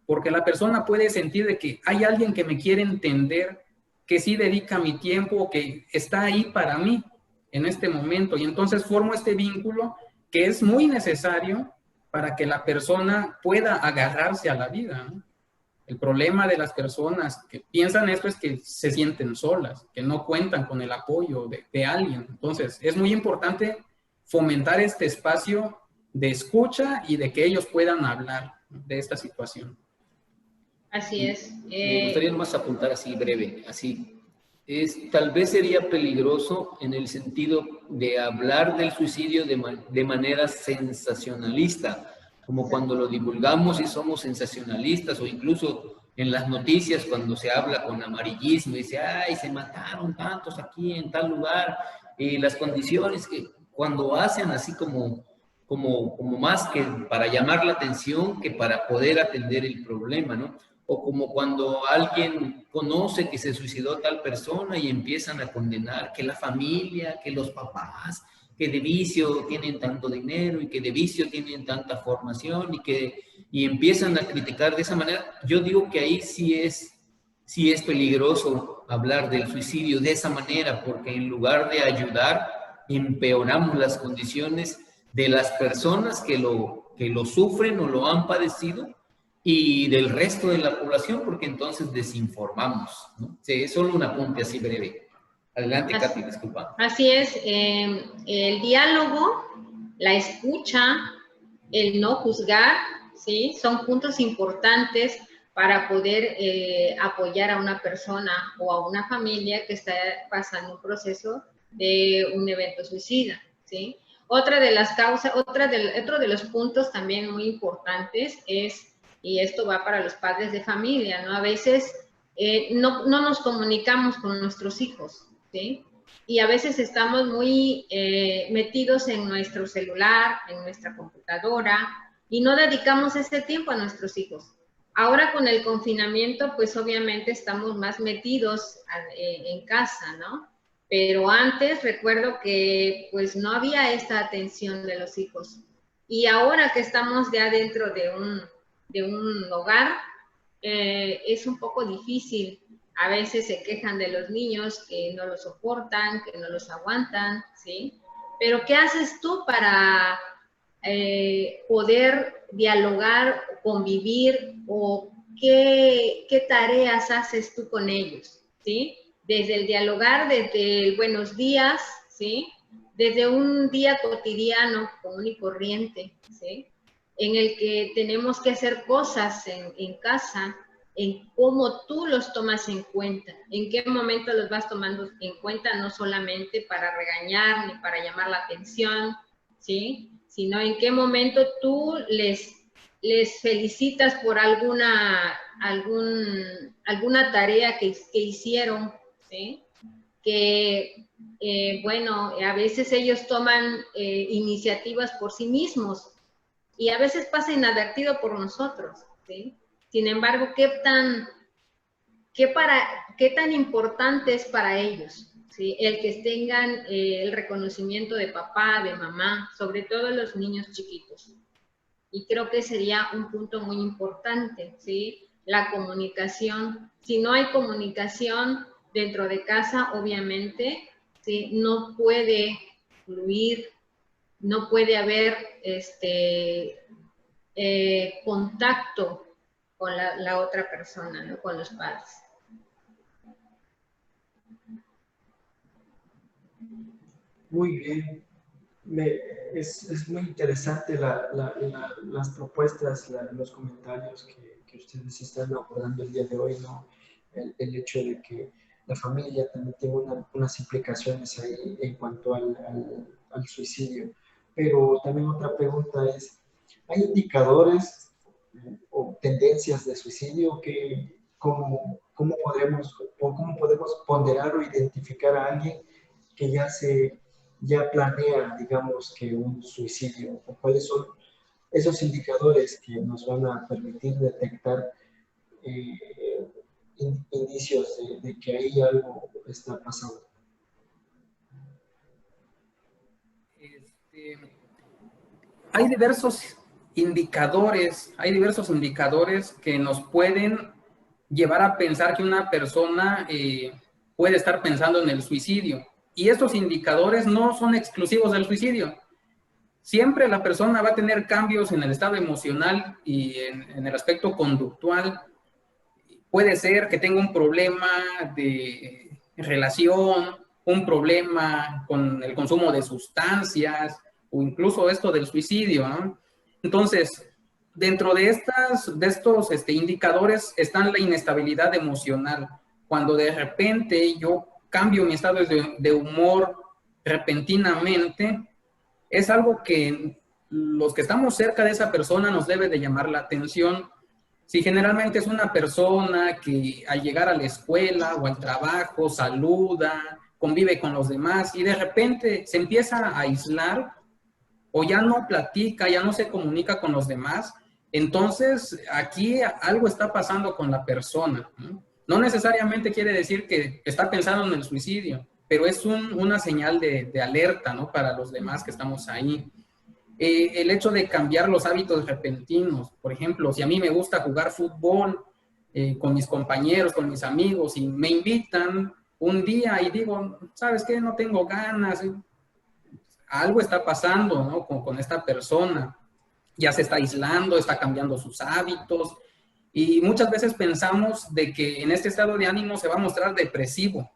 porque la persona puede sentir de que hay alguien que me quiere entender, que sí dedica mi tiempo, que está ahí para mí en este momento. Y entonces formo este vínculo que es muy necesario para que la persona pueda agarrarse a la vida, ¿no? El problema de las personas que piensan esto es que se sienten solas, que no cuentan con el apoyo de alguien. Entonces, es muy importante fomentar este espacio de escucha y de que ellos puedan hablar de esta situación. Así es. Me gustaría nomás apuntar así breve, así. Tal vez sería peligroso en el sentido de hablar del suicidio de manera sensacionalista, como cuando lo divulgamos y somos sensacionalistas, o incluso en las noticias cuando se habla con amarillismo y dice, ay, se mataron tantos aquí en tal lugar, las condiciones que cuando hacen así como más que para llamar la atención que para poder atender el problema, ¿no? O como cuando alguien conoce que se suicidó tal persona y empiezan a condenar que la familia, que los papás, que de vicio tienen tanto dinero y que de vicio tienen tanta formación y empiezan a criticar de esa manera. Yo digo que ahí sí es peligroso hablar del suicidio de esa manera, porque en lugar de ayudar, empeoramos las condiciones de las personas que lo sufren o lo han padecido y del resto de la población, porque entonces desinformamos, ¿no? Sí, es solo un apunte así breve. Adelante, Katy, disculpa. Así es, el diálogo, la escucha, el no juzgar, ¿sí? Son puntos importantes para poder apoyar a una persona o a una familia que está pasando un proceso de un evento suicida, ¿sí? Otra de las causas, otro de los puntos también muy importantes es, y esto va para los padres de familia, ¿no? A veces no nos comunicamos con nuestros hijos, ¿sí? Y a veces estamos muy metidos en nuestro celular, en nuestra computadora, y no dedicamos ese tiempo a nuestros hijos. Ahora con el confinamiento, pues obviamente estamos más metidos en casa, ¿no? Pero antes recuerdo que pues no había esta atención de los hijos. Y ahora que estamos ya dentro de un hogar, es un poco difícil. A veces se quejan de los niños que no los soportan, que no los aguantan, ¿sí? Pero ¿qué haces tú para poder dialogar, convivir, o qué tareas haces tú con ellos, ¿sí? Desde el dialogar, desde el buenos días, ¿sí? Desde un día cotidiano, común y corriente, ¿sí? En el que tenemos que hacer cosas en casa, en cómo tú los tomas en cuenta, en qué momento los vas tomando en cuenta, no solamente para regañar ni para llamar la atención, ¿sí? Sino en qué momento tú les felicitas por alguna tarea que hicieron, ¿sí? Que, bueno, a veces ellos toman iniciativas por sí mismos y a veces pasa inadvertido por nosotros, ¿sí? Sin embargo, ¿qué tan importante es para ellos, ¿sí? El que tengan el reconocimiento de papá, de mamá, sobre todo los niños chiquitos. Y creo que sería un punto muy importante, ¿sí? La comunicación. Si no hay comunicación dentro de casa, obviamente, ¿sí? No puede fluir, no puede haber contacto con la otra persona, ¿no? Con los padres. Muy bien. Es muy interesante las propuestas, los comentarios que ustedes están abordando el día de hoy, ¿no? El hecho de que la familia también tiene unas implicaciones ahí en cuanto al suicidio. Pero también otra pregunta es, ¿hay indicadores o tendencias de suicidio cómo podemos ponderar o identificar a alguien que ya planea, digamos, que un suicidio? ¿O cuáles son esos indicadores que nos van a permitir detectar indicios de que ahí algo está pasando? Hay diversos indicadores que nos pueden llevar a pensar que una persona puede estar pensando en el suicidio. Y estos indicadores no son exclusivos del suicidio. Siempre la persona va a tener cambios en el estado emocional y en el aspecto conductual. Puede ser que tenga un problema de relación, un problema con el consumo de sustancias o incluso esto del suicidio, ¿no? Entonces, dentro de estos indicadores están la inestabilidad emocional. Cuando de repente yo cambio mi estado de humor repentinamente, es algo que los que estamos cerca de esa persona nos debe de llamar la atención. Si generalmente es una persona que al llegar a la escuela o al trabajo saluda, convive con los demás y de repente se empieza a aislar o ya no platica, ya no se comunica con los demás, entonces aquí algo está pasando con la persona, ¿no? No necesariamente quiere decir que está pensando en el suicidio, pero es una señal de alerta, ¿no? Para los demás que estamos ahí. El hecho de cambiar los hábitos repentinos, por ejemplo, si a mí me gusta jugar fútbol con mis compañeros, con mis amigos, y me invitan un día y digo, ¿sabes qué? No tengo ganas. algo está pasando, ¿no? Con esta persona. Ya se está aislando, está cambiando sus hábitos. Y muchas veces pensamos de que en este estado de ánimo se va a mostrar depresivo.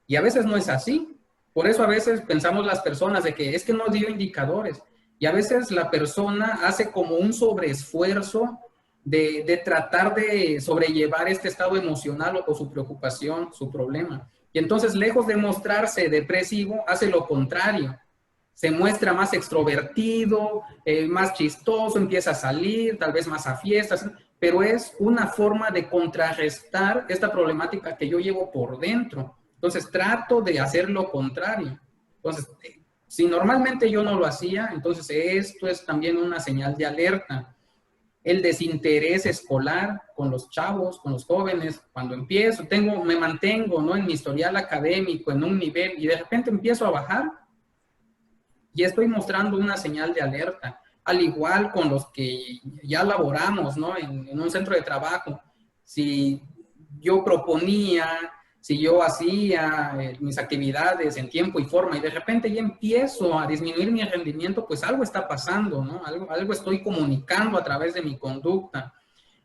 Y a veces no es así. Por eso a veces pensamos las personas de que es que no dio indicadores. Y a veces la persona hace como un sobreesfuerzo de tratar de sobrellevar este estado emocional o su preocupación, su problema. Y entonces, lejos de mostrarse depresivo, hace lo contrario. Se muestra más extrovertido, más chistoso, empieza a salir, tal vez más a fiestas, pero es una forma de contrarrestar esta problemática que yo llevo por dentro. Entonces, trato de hacer lo contrario. Entonces, si normalmente yo no lo hacía, entonces esto es también una señal de alerta. El desinterés escolar con los chavos, con los jóvenes, cuando empiezo, me mantengo, ¿no?, en mi historial académico, en un nivel, y de repente empiezo a bajar, y estoy mostrando una señal de alerta. Al igual con los que ya laboramos, ¿no?, en un centro de trabajo. Si yo proponía, si yo hacía mis actividades en tiempo y forma y de repente ya empiezo a disminuir mi rendimiento, pues algo está pasando, ¿no? Algo estoy comunicando a través de mi conducta.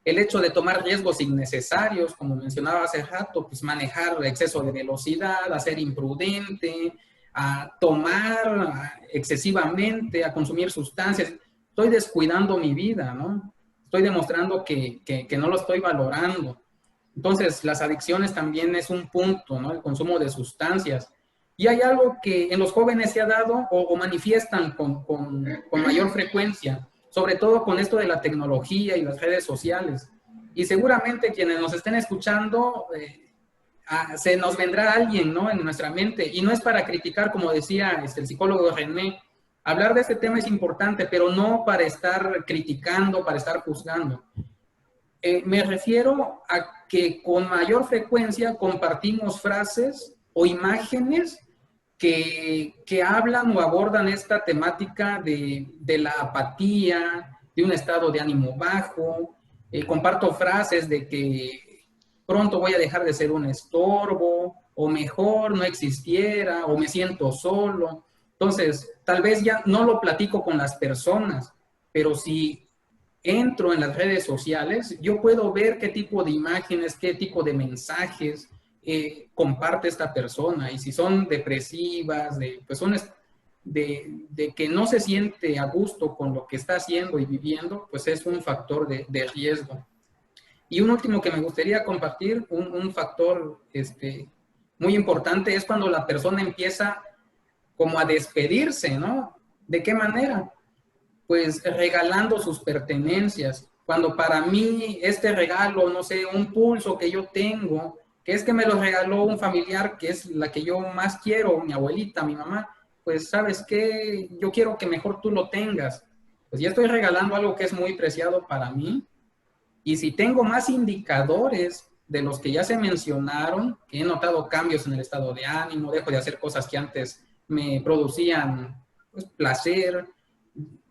El hecho de tomar riesgos innecesarios, como mencionaba hace rato, pues manejar exceso de velocidad, a ser imprudente, a tomar excesivamente, a consumir sustancias. Estoy descuidando mi vida, ¿no? Estoy demostrando que no lo estoy valorando. Entonces, las adicciones también es un punto, ¿no? El consumo de sustancias. Y hay algo que en los jóvenes se ha dado o manifiestan con mayor frecuencia, sobre todo con esto de la tecnología y las redes sociales. Y seguramente quienes nos estén escuchando, se nos vendrá alguien, ¿no?, en nuestra mente. Y no es para criticar, como decía el psicólogo René, hablar de este tema es importante, pero no para estar criticando, para estar juzgando. Me refiero a que con mayor frecuencia compartimos frases o imágenes que hablan o abordan esta temática de la apatía, de un estado de ánimo bajo. Comparto frases de que pronto voy a dejar de ser un estorbo, o mejor no existiera, o me siento solo. Entonces, tal vez ya no lo platico con las personas, pero si entro en las redes sociales, yo puedo ver qué tipo de imágenes, qué tipo de mensajes comparte esta persona. Y si son depresivas, pues son de que no se siente a gusto con lo que está haciendo y viviendo, pues es un factor de riesgo. Y un último que me gustaría compartir, un factor muy importante, es cuando la persona empieza como a despedirse, ¿no? ¿De qué manera? Pues regalando sus pertenencias. Cuando para mí este regalo, no sé, un pulso que yo tengo, que es que me lo regaló un familiar que es la que yo más quiero, mi abuelita, mi mamá, pues ¿sabes qué? Yo quiero que mejor tú lo tengas. Pues ya estoy regalando algo que es muy preciado para mí. Y si tengo más indicadores de los que ya se mencionaron, que he notado cambios en el estado de ánimo, dejo de hacer cosas que antes me producían pues, placer,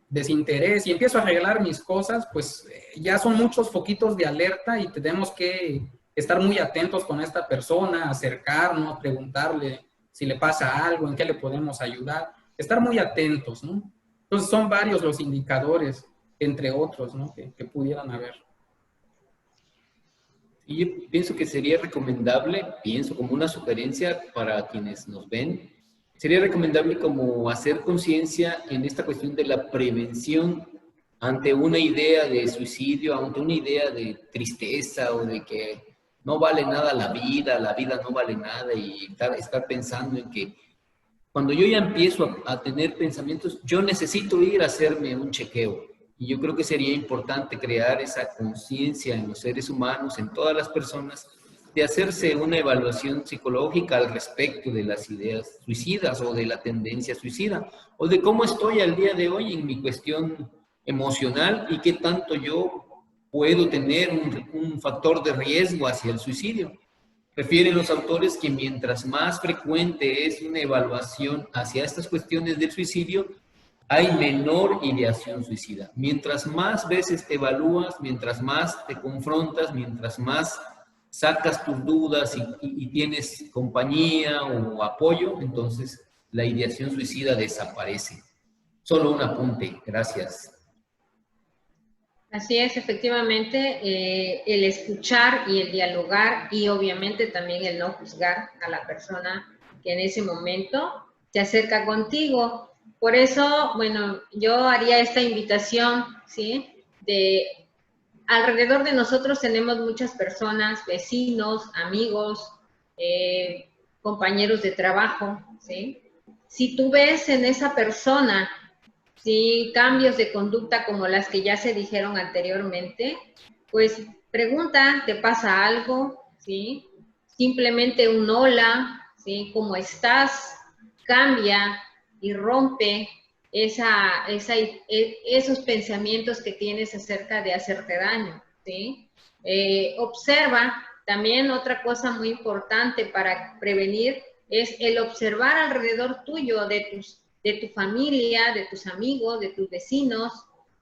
desinterés, y empiezo a arreglar mis cosas, pues ya son muchos foquitos de alerta y tenemos que estar muy atentos con esta persona, acercarnos, preguntarle si le pasa algo, en qué le podemos ayudar, estar muy atentos, ¿no? Entonces son varios los indicadores, entre otros, ¿no?, que pudieran haber. Y yo pienso que sería recomendable, como una sugerencia para quienes nos ven, sería recomendable como hacer conciencia en esta cuestión de la prevención ante una idea de suicidio, ante una idea de tristeza o de que no vale nada la vida no vale nada, y estar pensando en que cuando yo ya empiezo a tener pensamientos, yo necesito ir a hacerme un chequeo. Y yo creo que sería importante crear esa conciencia en los seres humanos, en todas las personas, de hacerse una evaluación psicológica al respecto de las ideas suicidas o de la tendencia suicida, o de cómo estoy al día de hoy en mi cuestión emocional y qué tanto yo puedo tener un factor de riesgo hacia el suicidio. Refieren los autores que mientras más frecuente es una evaluación hacia estas cuestiones del suicidio, hay menor ideación suicida. Mientras más veces te evalúas, mientras más te confrontas, mientras más sacas tus dudas y tienes compañía o apoyo, entonces la ideación suicida desaparece. Solo un apunte, gracias. Así es, efectivamente, el escuchar y el dialogar y obviamente también el no juzgar a la persona que en ese momento se acerca contigo. Por eso, bueno, yo haría esta invitación, ¿sí? Alrededor de nosotros tenemos muchas personas, vecinos, amigos, compañeros de trabajo, ¿sí? Si tú ves en esa persona, ¿sí?, cambios de conducta como las que ya se dijeron anteriormente, pues pregunta, ¿te pasa algo? ¿Sí? Simplemente un hola, ¿sí? ¿Cómo estás? Cambia y rompe esos pensamientos que tienes acerca de hacerte daño, ¿sí? Observa, también otra cosa muy importante para prevenir es el observar alrededor tuyo de tu familia, de tus amigos, de tus vecinos,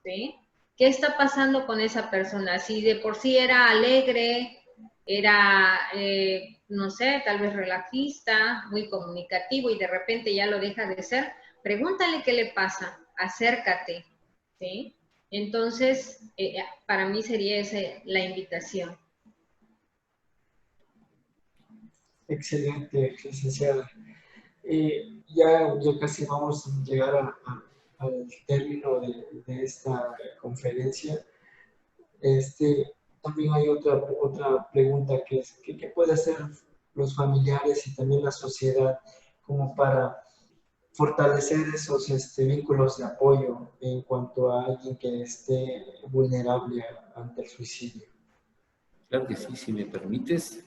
¿sí? ¿Qué está pasando con esa persona? Si de por sí era alegre, era, no sé, tal vez relajista, muy comunicativo y de repente ya lo deja de ser, pregúntale qué le pasa, acércate, ¿sí? Entonces, para mí sería esa la invitación. Excelente, licenciada. Ya casi vamos a llegar al término de esta conferencia. También hay otra pregunta que es, ¿qué puede hacer los familiares y también la sociedad como para fortalecer esos vínculos de apoyo en cuanto a alguien que esté vulnerable ante el suicidio? Claro que sí, si me permites.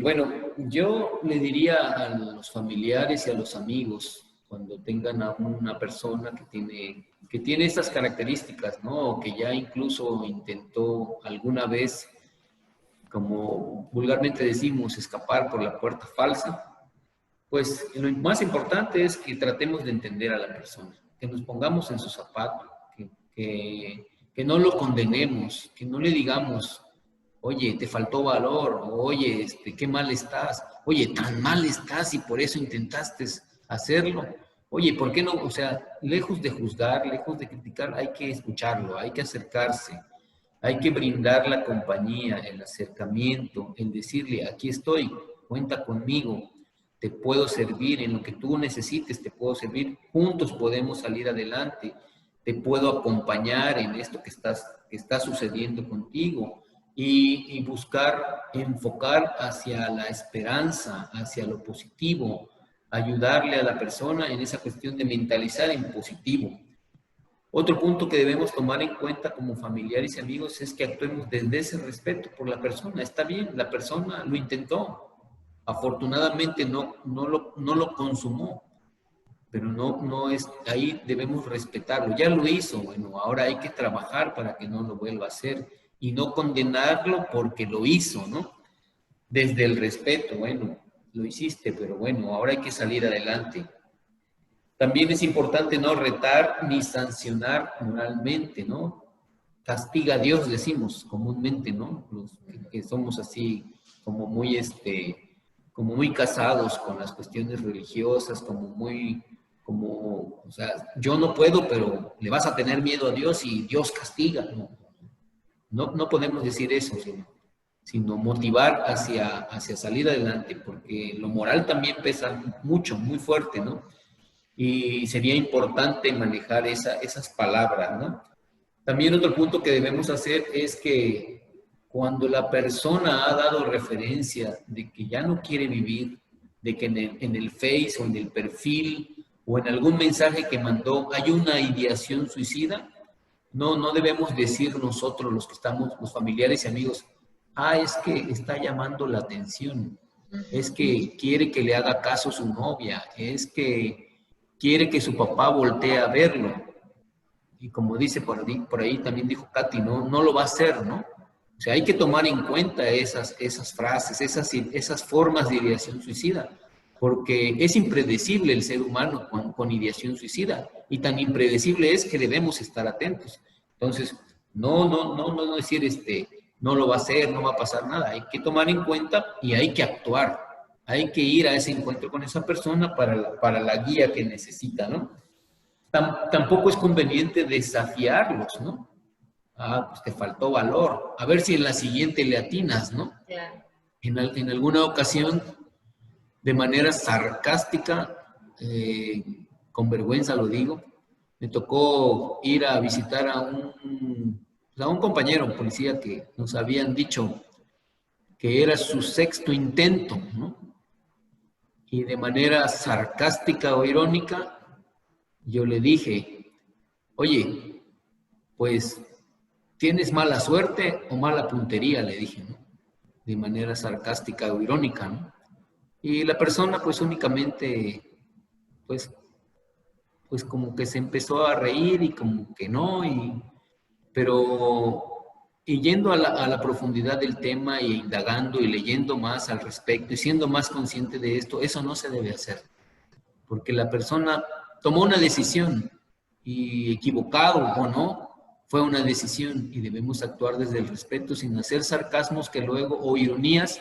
Bueno, yo le diría a los familiares y a los amigos, cuando tengan a una persona que tiene estas características, ¿no? O que ya incluso intentó alguna vez, como vulgarmente decimos, escapar por la puerta falsa, pues lo más importante es que tratemos de entender a la persona, que nos pongamos en su zapato, que no lo condenemos, que no le digamos, oye, te faltó valor, o, oye, qué mal estás, oye, tan mal estás y por eso intentaste hacerlo. Oye, ¿por qué no? O sea, lejos de juzgar, lejos de criticar, hay que escucharlo, hay que acercarse, hay que brindar la compañía, el acercamiento, el decirle, aquí estoy, cuenta conmigo, te puedo servir en lo que tú necesites, te puedo servir, juntos podemos salir adelante, te puedo acompañar en esto que está sucediendo contigo. Y buscar, enfocar hacia la esperanza, hacia lo positivo, ayudarle a la persona en esa cuestión de mentalizar en positivo. Otro punto que debemos tomar en cuenta como familiares y amigos es que actuemos desde ese respeto por la persona. Está bien, la persona lo intentó, afortunadamente no lo consumó, pero no es, ahí debemos respetarlo. Ya lo hizo, bueno, ahora hay que trabajar para que no lo vuelva a hacer y no condenarlo porque lo hizo, ¿no? Desde el respeto, bueno, lo hiciste, pero bueno, ahora hay que salir adelante. También es importante no retar ni sancionar moralmente, ¿no? Castiga a Dios, decimos comúnmente, ¿no? Los que somos así como muy casados con las cuestiones religiosas, o sea, yo no puedo, pero le vas a tener miedo a Dios y Dios castiga, ¿no? No podemos decir eso, sino motivar hacia salir adelante, porque lo moral también pesa mucho, muy fuerte, ¿no? Y sería importante manejar esas palabras, ¿no? También otro punto que debemos hacer es que cuando la persona ha dado referencia de que ya no quiere vivir, de que en el Face o en el perfil o en algún mensaje que mandó hay una ideación suicida, no debemos decir nosotros los que estamos, los familiares y amigos, es que está llamando la atención, es que quiere que le haga caso su novia, es que quiere que su papá voltee a verlo. Y como dice por ahí también dijo Katy, no lo va a hacer, ¿no? O sea, hay que tomar en cuenta esas frases, esas formas de ideación suicida, porque es impredecible el ser humano con ideación suicida, y tan impredecible es que debemos estar atentos. Entonces, no decir, no lo va a hacer, no va a pasar nada, hay que tomar en cuenta y hay que actuar. hay que ir a ese encuentro con esa persona para la guía que necesita, ¿no? Tampoco es conveniente desafiarlos, ¿no? Ah, pues te faltó valor. A ver si en la siguiente le atinas, ¿no? Claro. En alguna ocasión, de manera sarcástica, con vergüenza lo digo, me tocó ir a visitar a un compañero, un policía, que nos habían dicho que era su 6º intento, ¿no? Y de manera sarcástica o irónica, yo le dije, oye, pues, ¿tienes mala suerte o mala puntería? Le dije, ¿no? De manera sarcástica o irónica, ¿no? Y la persona, pues, únicamente, pues como que se empezó a reír y como que no, pero yendo a la profundidad del tema y indagando y leyendo más al respecto y siendo más consciente de esto, eso no se debe hacer, porque la persona tomó una decisión y, equivocado o no, fue una decisión y debemos actuar desde el respeto sin hacer sarcasmos que luego, o ironías,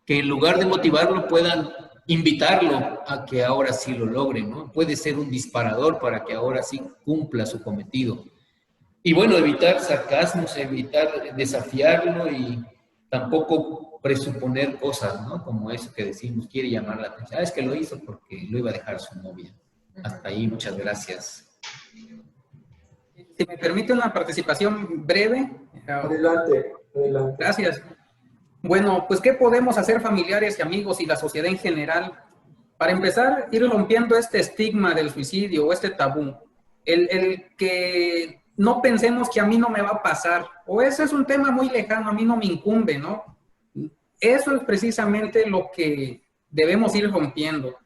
que en lugar de motivarlo puedan invitarlo a que ahora sí lo logre, ¿no? Puede ser un disparador para que ahora sí cumpla su cometido. Y bueno, evitar sarcasmos, evitar desafiarlo y tampoco presuponer cosas, ¿no? Como eso que decimos, quiere llamar la atención. Ah, es que lo hizo porque lo iba a dejar su novia. Hasta ahí, muchas gracias. Si me permite una participación breve. Adelante, adelante. Gracias. Bueno, pues, ¿qué podemos hacer familiares y amigos y la sociedad en general? Para empezar, ir rompiendo este estigma del suicidio o este tabú. El que no pensemos que a mí no me va a pasar, o ese es un tema muy lejano, a mí no me incumbe, ¿no? Eso es precisamente lo que debemos ir rompiendo,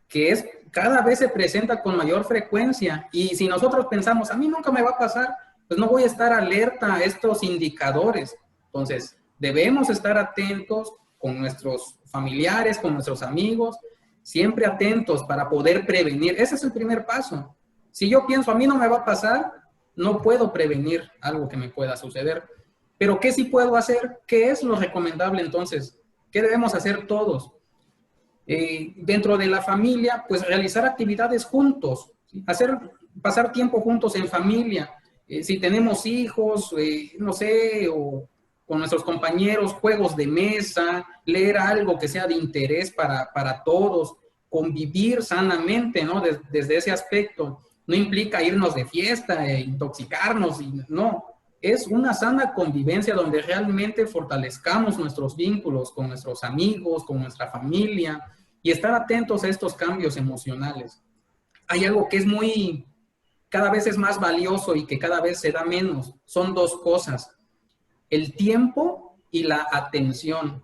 que es cada vez se presenta con mayor frecuencia, y si nosotros pensamos, a mí nunca me va a pasar, pues no voy a estar alerta a estos indicadores. Entonces, debemos estar atentos con nuestros familiares, con nuestros amigos, siempre atentos para poder prevenir. Ese es el primer paso. Si yo pienso, a mí no me va a pasar, no puedo prevenir algo que me pueda suceder. Pero ¿qué sí puedo hacer? ¿Qué es lo recomendable entonces? ¿Qué debemos hacer todos? Dentro de la familia, pues realizar actividades juntos, ¿sí? Pasar tiempo juntos en familia. Si tenemos hijos, no sé, o con nuestros compañeros, juegos de mesa, leer algo que sea de interés para todos, convivir sanamente, ¿no? Desde ese aspecto. No implica irnos de fiesta, intoxicarnos, no. Es una sana convivencia donde realmente fortalezcamos nuestros vínculos con nuestros amigos, con nuestra familia, y estar atentos a estos cambios emocionales. Hay algo que es cada vez es más valioso y que cada vez se da menos. Son dos cosas: el tiempo y la atención.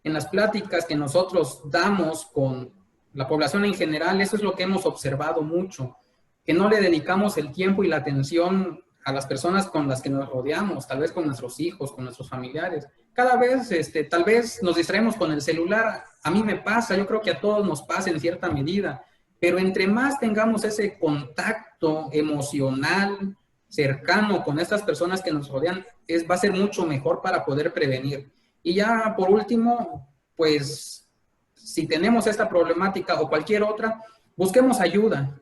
En las pláticas que nosotros damos con la población en general, eso es lo que hemos observado mucho, que no le dedicamos el tiempo y la atención a las personas con las que nos rodeamos, tal vez con nuestros hijos, con nuestros familiares. Cada vez, tal vez nos distraemos con el celular. A mí me pasa, yo creo que a todos nos pasa en cierta medida, pero entre más tengamos ese contacto emocional, cercano con estas personas que nos rodean, va a ser mucho mejor para poder prevenir. Y ya por último, pues, si tenemos esta problemática o cualquier otra, busquemos ayuda.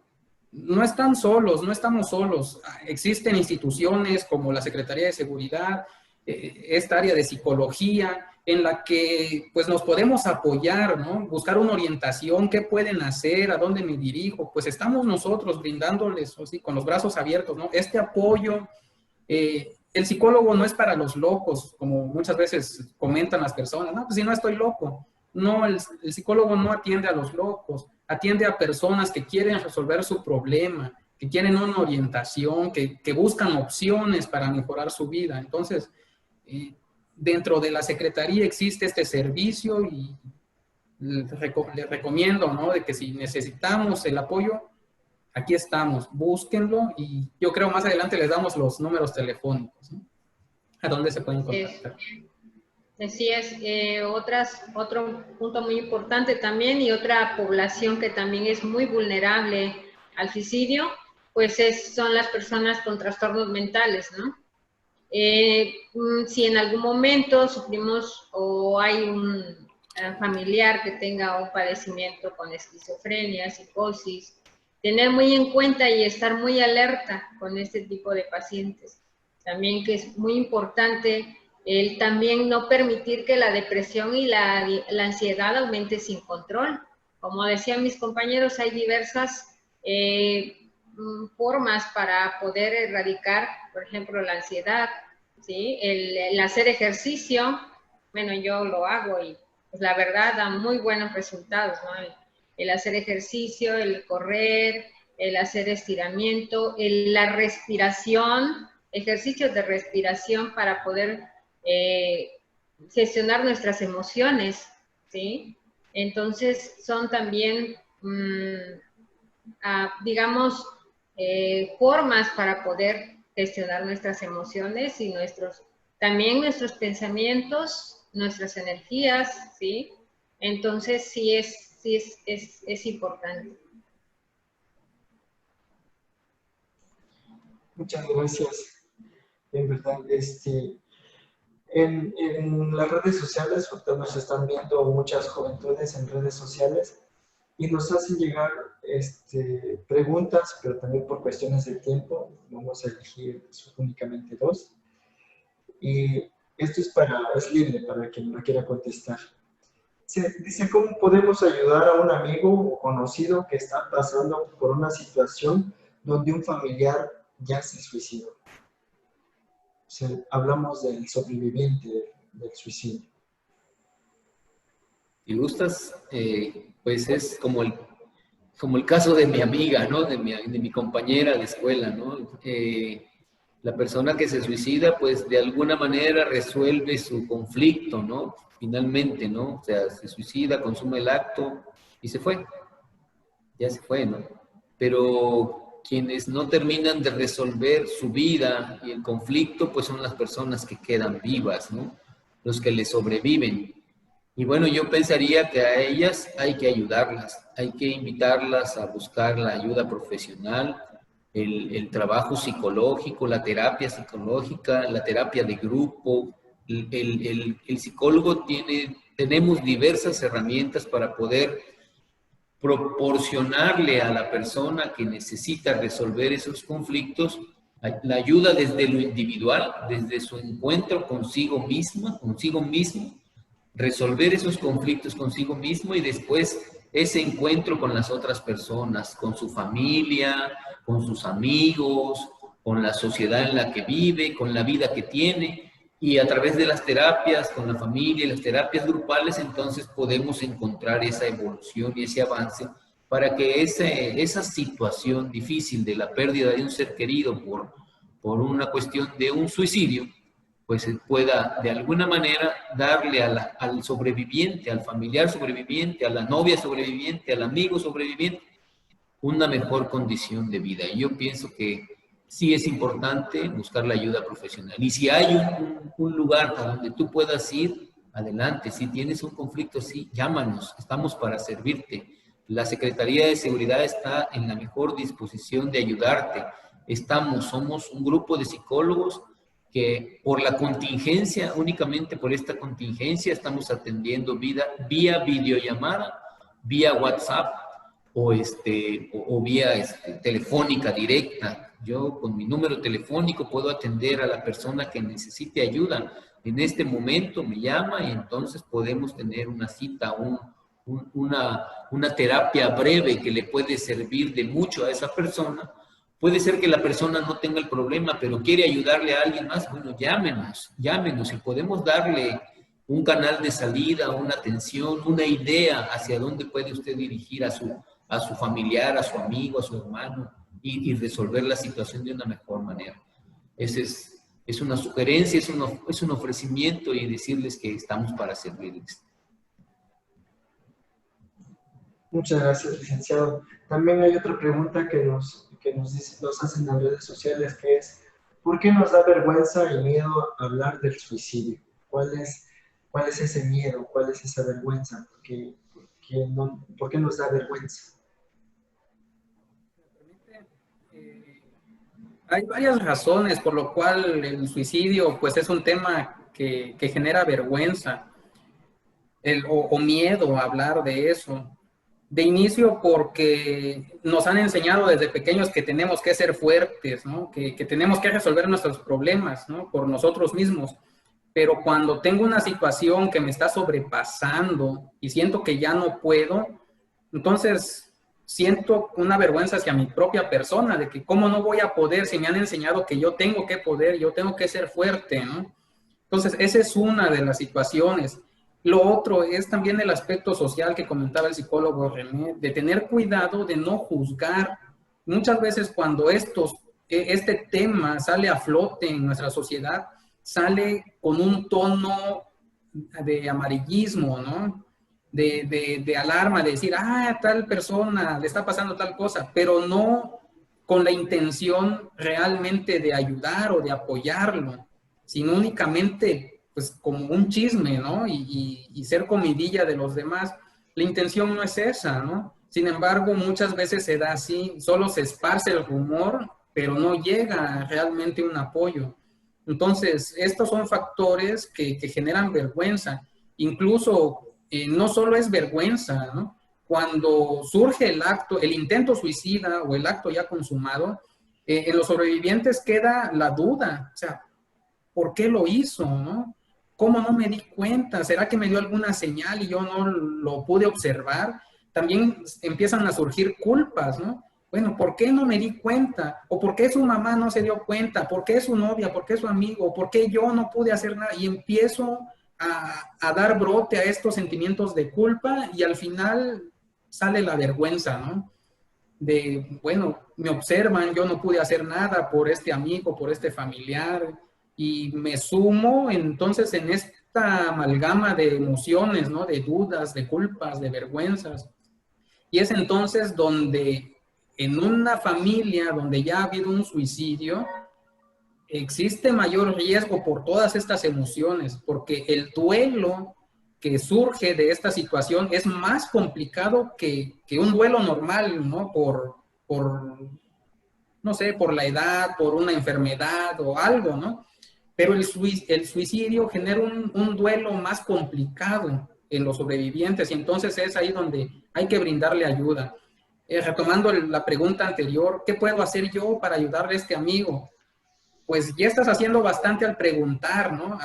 No están solos, no estamos solos. Existen instituciones como la Secretaría de Seguridad, esta área de psicología, en la que pues nos podemos apoyar, ¿no? Buscar una orientación, qué pueden hacer, a dónde me dirijo. Pues estamos nosotros brindándoles, así, con los brazos abiertos, ¿no? Este apoyo. El psicólogo no es para los locos, como muchas veces comentan las personas. No, pues si no estoy loco. No, el psicólogo no atiende a los locos, atiende a personas que quieren resolver su problema, que quieren una orientación, que buscan opciones para mejorar su vida. Entonces, dentro de la Secretaría existe este servicio y les recomiendo, ¿no? De que si necesitamos el apoyo, aquí estamos, búsquenlo, y yo creo más adelante les damos los números telefónicos, ¿no? ¿A dónde se pueden contactar? Así es. Otro punto muy importante también, y otra población que también es muy vulnerable al suicidio, pues son las personas con trastornos mentales, ¿no? Si en algún momento sufrimos o hay familiar que tenga un padecimiento con esquizofrenia, psicosis, tener muy en cuenta y estar muy alerta con este tipo de pacientes. También que es muy importante el también no permitir que la depresión y la ansiedad aumente sin control. Como decían mis compañeros, hay diversas formas para poder erradicar, por ejemplo, la ansiedad, ¿sí? El hacer ejercicio, bueno, yo lo hago y pues la verdad da muy buenos resultados, ¿no? El hacer ejercicio, el correr, el hacer estiramiento, la respiración, ejercicios de respiración para poder gestionar nuestras emociones, ¿sí? Entonces son también, digamos, formas para poder gestionar nuestras emociones y también nuestros pensamientos, nuestras energías, ¿sí? Entonces sí es importante. Muchas gracias. En verdad, en las redes sociales, ahorita nos están viendo muchas juventudes en redes sociales y nos hacen llegar preguntas, pero también por cuestiones de tiempo, vamos a elegir únicamente 2. Y esto es libre para quien lo quiera contestar. Dice, ¿cómo podemos ayudar a un amigo o conocido que está pasando por una situación donde un familiar ya se suicidó? O sea, hablamos del sobreviviente del suicidio. Si gustas, pues es como el caso de mi amiga, ¿no? De mi compañera de escuela, ¿no? La persona que se suicida, pues de alguna manera resuelve su conflicto, ¿no? Finalmente, ¿no? O sea, se suicida, consume el acto y se fue. Ya se fue, ¿no? Pero quienes no terminan de resolver su vida y el conflicto, pues son las personas que quedan vivas, ¿no? Los que le sobreviven. Y bueno, yo pensaría que a ellas hay que ayudarlas, hay que invitarlas a buscar la ayuda profesional, el trabajo psicológico, la terapia psicológica, la terapia de grupo. El psicólogo tenemos diversas herramientas para poder proporcionarle a la persona que necesita resolver esos conflictos la ayuda desde lo individual, desde su encuentro consigo misma, consigo mismo, resolver esos conflictos consigo mismo y después ese encuentro con las otras personas, con su familia, con sus amigos, con la sociedad en la que vive, con la vida que tiene. Y a través de las terapias con la familia y las terapias grupales, entonces podemos encontrar esa evolución y ese avance para que esa situación difícil de la pérdida de un ser querido por una cuestión de un suicidio, pues pueda de alguna manera darle al sobreviviente, al familiar sobreviviente, a la novia sobreviviente, al amigo sobreviviente, una mejor condición de vida. Y yo pienso que sí es importante buscar la ayuda profesional. Y si hay un lugar a donde tú puedas ir, adelante. Si tienes un conflicto, sí, llámanos, estamos para servirte. La Secretaría de Seguridad está en la mejor disposición de ayudarte. Somos un grupo de psicólogos que por la contingencia, únicamente por esta contingencia, estamos atendiendo vía videollamada, vía WhatsApp o vía telefónica directa. Yo con mi número telefónico puedo atender a la persona que necesite ayuda. En este momento me llama y entonces podemos tener una cita, una terapia breve que le puede servir de mucho a esa persona. Puede ser que la persona no tenga el problema, pero quiere ayudarle a alguien más. Bueno, llámenos y podemos darle un canal de salida, una atención, una idea hacia dónde puede usted dirigir a su familiar, a su amigo, a su hermano y resolver la situación de una mejor manera. Ese es una sugerencia, es un ofrecimiento y decirles que estamos para servirles. Muchas gracias, licenciado. También hay otra pregunta que nos hacen en las redes sociales, que es, ¿por qué nos da vergüenza y miedo hablar del suicidio? ¿Cuál es ese miedo? ¿Cuál es esa vergüenza? ¿Por qué nos da vergüenza? Hay varias razones por lo cual el suicidio pues es un tema que genera vergüenza. o miedo a hablar de eso. De inicio porque nos han enseñado desde pequeños que tenemos que ser fuertes, ¿no? Que tenemos que resolver nuestros problemas, ¿no? Por nosotros mismos. Pero cuando tengo una situación que me está sobrepasando y siento que ya no puedo, entonces siento una vergüenza hacia mi propia persona, de que cómo no voy a poder si me han enseñado que yo tengo que poder, yo tengo que ser fuerte, ¿no? Entonces, esa es una de las situaciones. Lo otro es también el aspecto social que comentaba el psicólogo René, de tener cuidado de no juzgar. Muchas veces cuando este tema sale a flote en nuestra sociedad, sale con un tono de amarillismo, ¿no? De alarma, de decir, ah, tal persona le está pasando tal cosa, pero no con la intención realmente de ayudar o de apoyarlo, sino únicamente pues como un chisme, ¿no? Y ser comidilla de los demás. La intención no es esa, ¿no? Sin embargo, muchas veces se da así, solo se esparce el rumor, pero no llega realmente un apoyo. Entonces, estos son factores que generan vergüenza. Incluso, no solo es vergüenza, ¿no? Cuando surge el intento suicida o el acto ya consumado, en los sobrevivientes queda la duda, o sea, ¿por qué lo hizo, no? ¿Cómo no me di cuenta? ¿Será que me dio alguna señal y yo no lo pude observar? También empiezan a surgir culpas, ¿no? Bueno, ¿por qué no me di cuenta? ¿O por qué su mamá no se dio cuenta? ¿Por qué su novia? ¿Por qué su amigo? ¿Por qué yo no pude hacer nada? Y empiezo a dar brote a estos sentimientos de culpa y al final sale la vergüenza, ¿no? De, bueno, me observan, yo no pude hacer nada por este amigo, por este familiar, y me sumo entonces en esta amalgama de emociones, ¿no? De dudas, de culpas, de vergüenzas. Y es entonces donde en una familia donde ya ha habido un suicidio, existe mayor riesgo por todas estas emociones, porque el duelo que surge de esta situación es más complicado que un duelo normal, ¿no? No sé, por la edad, por una enfermedad o algo, ¿no? Pero el suicidio genera un duelo más complicado en los sobrevivientes y entonces es ahí donde hay que brindarle ayuda. Retomando la pregunta anterior, ¿qué puedo hacer yo para ayudarle a este amigo? Pues ya estás haciendo bastante al preguntar, ¿no?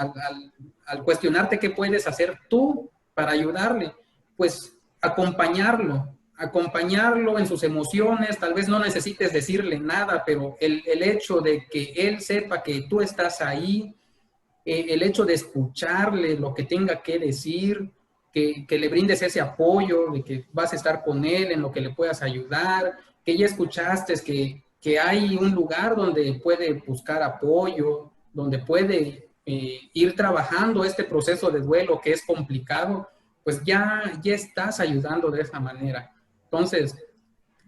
Al cuestionarte qué puedes hacer tú para ayudarle. Pues acompañarlo en sus emociones, tal vez no necesites decirle nada, pero el hecho de que él sepa que tú estás ahí, el hecho de escucharle lo que tenga que decir, que le brindes ese apoyo, de que vas a estar con él en lo que le puedas ayudar, que ya escuchaste que hay un lugar donde puede buscar apoyo, donde puede ir trabajando este proceso de duelo que es complicado, pues ya estás ayudando de esa manera. Entonces,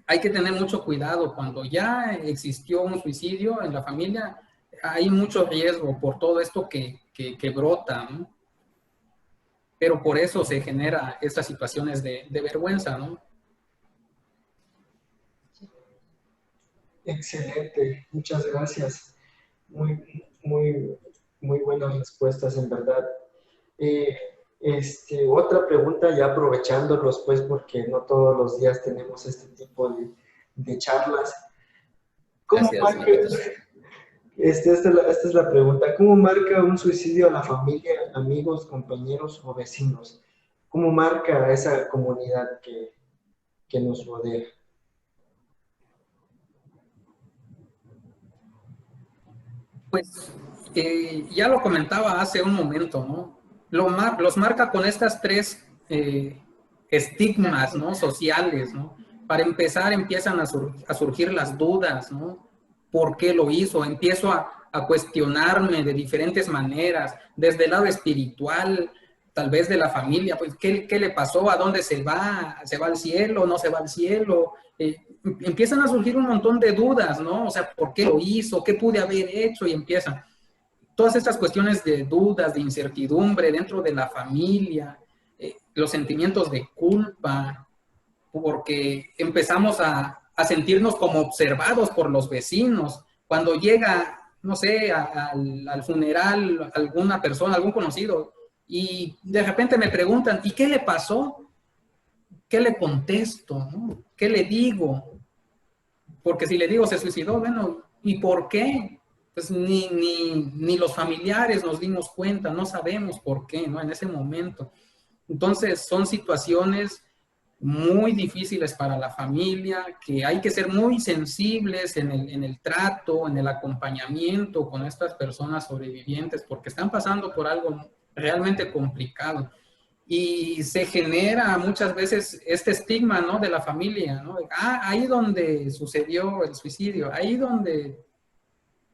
hay que tener mucho cuidado. Cuando ya existió un suicidio en la familia, hay mucho riesgo por todo esto que brota, ¿no? Pero por eso se generan estas situaciones de vergüenza, ¿no? Excelente, muchas gracias. Muy buenas respuestas, en verdad. Otra pregunta, ya aprovechándolos, pues, porque no todos los días tenemos este tipo de charlas. ¿Cómo marca, esta es la pregunta, ¿cómo marca un suicidio a la familia, amigos, compañeros o vecinos? ¿Cómo marca a esa comunidad que nos rodea? Pues ya lo comentaba hace un momento, ¿no? Los marca con estas tres estigmas, ¿no? Sociales, ¿no? Para empezar, empiezan a surgir las dudas, ¿no? ¿Por qué lo hizo? Empiezo a cuestionarme de diferentes maneras, desde el lado espiritual, tal vez de la familia, pues, ¿qué le pasó? ¿A dónde se va? ¿Se va al cielo? ¿No se va al cielo? Empiezan a surgir un montón de dudas, ¿no? O sea, ¿por qué lo hizo? ¿Qué pude haber hecho? Y empiezan todas estas cuestiones de dudas, de incertidumbre dentro de la familia, los sentimientos de culpa, porque empezamos a sentirnos como observados por los vecinos. Cuando llega, no sé, al funeral alguna persona, algún conocido, y de repente me preguntan, ¿y qué le pasó? ¿Qué le contesto? ¿No? ¿Qué le digo? Porque si le digo se suicidó, bueno, ¿y por qué? Pues ni los familiares nos dimos cuenta, no sabemos por qué, ¿no? En ese momento. Entonces, son situaciones muy difíciles para la familia, que hay que ser muy sensibles en el trato, en el acompañamiento con estas personas sobrevivientes, porque están pasando por algo realmente complicado. Y se genera muchas veces este estigma, ¿no? De la familia, ¿no? Ahí donde sucedió el suicidio, ahí donde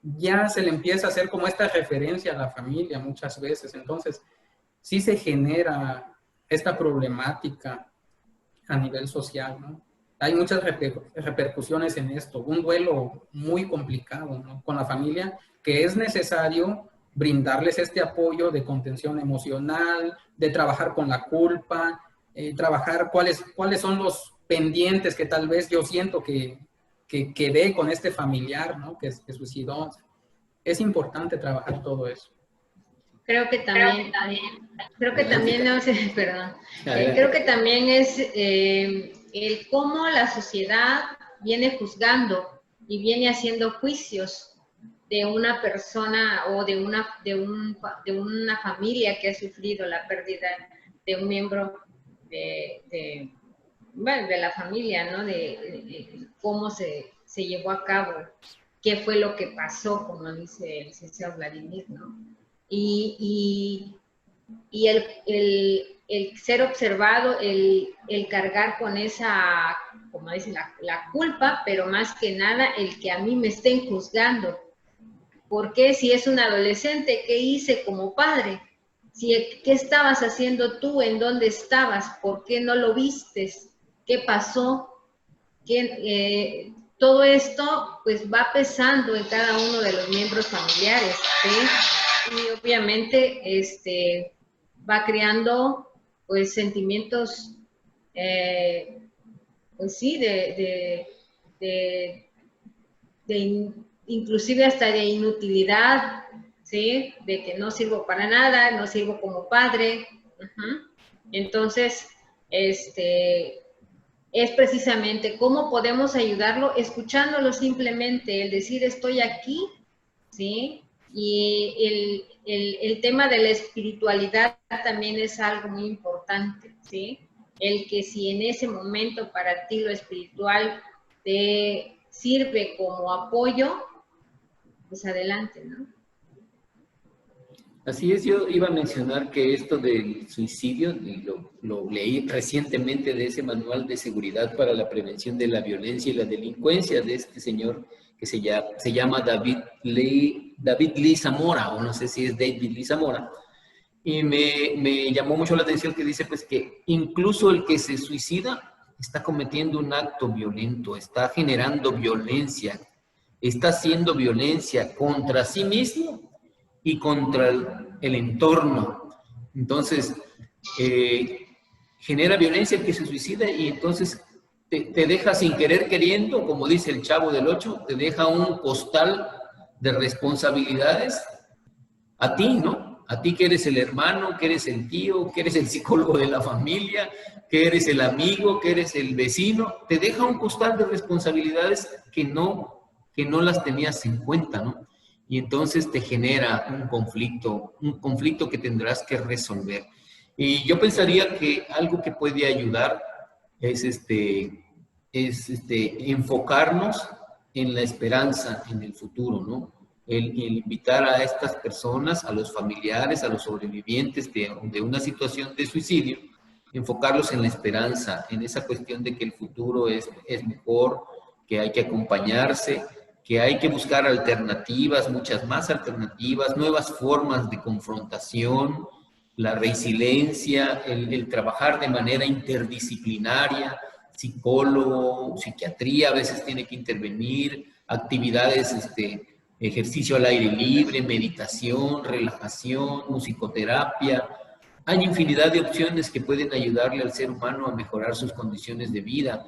ya se le empieza a hacer como esta referencia a la familia muchas veces. Entonces, sí se genera esta problemática a nivel social, ¿no? Hay muchas repercusiones en esto, un duelo muy complicado, ¿no? Con la familia, que es necesario brindarles este apoyo de contención emocional, de trabajar con la culpa, trabajar cuáles son los pendientes que tal vez yo siento que quedé con este familiar, ¿no? Que suicidó. Es importante trabajar todo eso. Creo que también, no sé, perdón, creo que también es el cómo la sociedad viene juzgando y viene haciendo juicios de una persona o de una familia que ha sufrido la pérdida de un miembro de la familia, ¿no? De cómo se llevó a cabo, qué fue lo que pasó, como dice el licenciado Vladimir, ¿no? Y el ser observado, el cargar con esa, como dice, la culpa, pero más que nada el que a mí me estén juzgando. ¿Por qué? Si es un adolescente, ¿qué hice como padre? ¿Qué estabas haciendo tú? ¿En dónde estabas? ¿Por qué no lo vistes? ¿Qué pasó? Todo esto pues va pesando en cada uno de los miembros familiares, ¿sí? Y obviamente va creando pues sentimientos, pues sí, inclusive hasta de inutilidad, ¿sí? De que no sirvo para nada, no sirvo como padre. Entonces, es precisamente cómo podemos ayudarlo, escuchándolo simplemente, el decir estoy aquí, ¿sí? Y el tema de la espiritualidad también es algo muy importante, ¿sí? El que si en ese momento para ti lo espiritual te sirve como apoyo, pues adelante, ¿no? Así es, yo iba a mencionar que esto del suicidio, y lo leí recientemente de ese manual de seguridad para la prevención de la violencia y la delincuencia de este señor que se llama David Lee Zamora, o no sé si es David Lee Zamora, y me llamó mucho la atención que dice pues que incluso el que se suicida está cometiendo un acto violento, está generando violencia, está haciendo violencia contra sí mismo y contra el entorno. Entonces, genera violencia el que se suicida y entonces te deja sin querer queriendo, como dice el Chavo del Ocho, te deja un costal de responsabilidades a ti, ¿no? A ti que eres el hermano, que eres el tío, que eres el psicólogo de la familia, que eres el amigo, que eres el vecino, te deja un costal de responsabilidades que no las tenías en cuenta, ¿no? Y entonces te genera un conflicto que tendrás que resolver. Y yo pensaría que algo que puede ayudar es enfocarnos en la esperanza, en el futuro, ¿no? El invitar a estas personas, a los familiares, a los sobrevivientes de una situación de suicidio, enfocarlos en la esperanza, en esa cuestión de que el futuro es mejor, que hay que acompañarse, que hay que buscar alternativas, muchas más alternativas, nuevas formas de confrontación, la resiliencia, el trabajar de manera interdisciplinaria, psicólogo, psiquiatría a veces tiene que intervenir, actividades, ejercicio al aire libre, meditación, relajación, musicoterapia. Hay infinidad de opciones que pueden ayudarle al ser humano a mejorar sus condiciones de vida.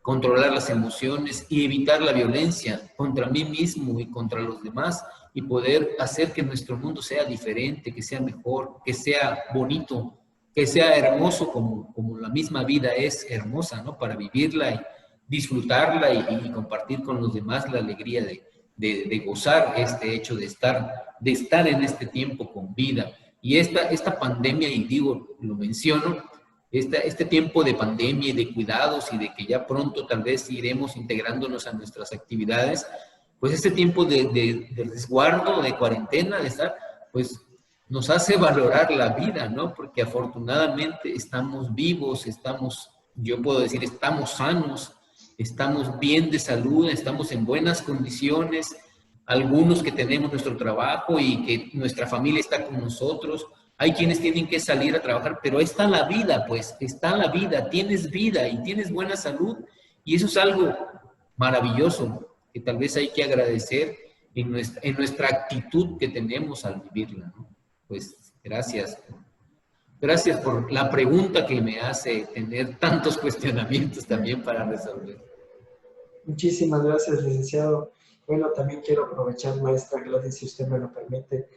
controlar las emociones y evitar la violencia contra mí mismo y contra los demás, y poder hacer que nuestro mundo sea diferente, que sea mejor, que sea bonito, que sea hermoso como la misma vida es hermosa, ¿no? Para vivirla y disfrutarla y compartir con los demás la alegría de gozar este hecho de estar en este tiempo con vida. Y esta pandemia, y digo, lo menciono, este tiempo de pandemia y de cuidados y de que ya pronto tal vez iremos integrándonos a nuestras actividades, pues este tiempo de resguardo, de cuarentena, de estar, pues nos hace valorar la vida, ¿no? Porque afortunadamente estamos vivos, yo puedo decir, estamos sanos, estamos bien de salud, estamos en buenas condiciones, algunos que tenemos nuestro trabajo y que nuestra familia está con nosotros. Hay quienes tienen que salir a trabajar, pero ahí está la vida, pues, está la vida y tienes buena salud, y eso es algo maravilloso que tal vez hay que agradecer en nuestra actitud que tenemos al vivirla, ¿no? Pues gracias. Gracias por la pregunta que me hace tener tantos cuestionamientos también para resolver. Muchísimas gracias, licenciado. Bueno, también quiero aprovechar, maestra Gladys, si usted me lo permite.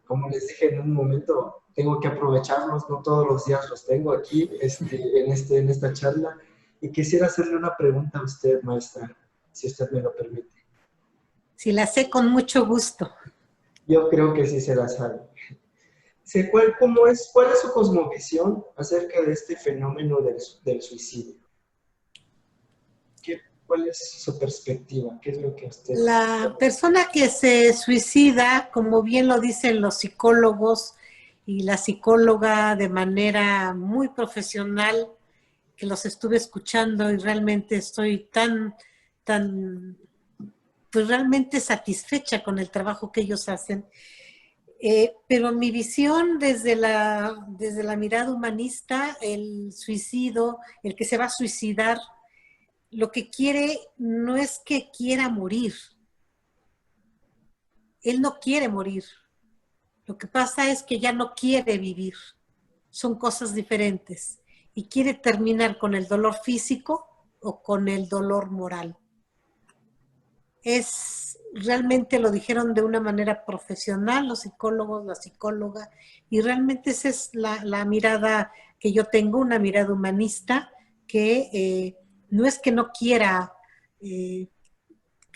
Como les dije en un momento, tengo que aprovecharlos, no todos los días los tengo aquí en esta charla. Y quisiera hacerle una pregunta a usted, maestra, si usted me lo permite. Si la sé, con mucho gusto. Yo creo que sí se la sabe. ¿Cuál es su cosmovisión acerca de este fenómeno del suicidio? ¿Cuál es su perspectiva? ¿Qué es lo que usted... La persona que se suicida, como bien lo dicen los psicólogos y la psicóloga de manera muy profesional, que los estuve escuchando y realmente estoy pues realmente satisfecha con el trabajo que ellos hacen. Pero mi visión desde la mirada humanista, el suicidio, el que se va a suicidar, lo que quiere no es que quiera morir. Él no quiere morir. Lo que pasa es que ya no quiere vivir. Son cosas diferentes. Y quiere terminar con el dolor físico o con el dolor moral. Realmente lo dijeron de una manera profesional, los psicólogos, la psicóloga, y realmente esa es la mirada que yo tengo, una mirada humanista, que no es que no quiera, que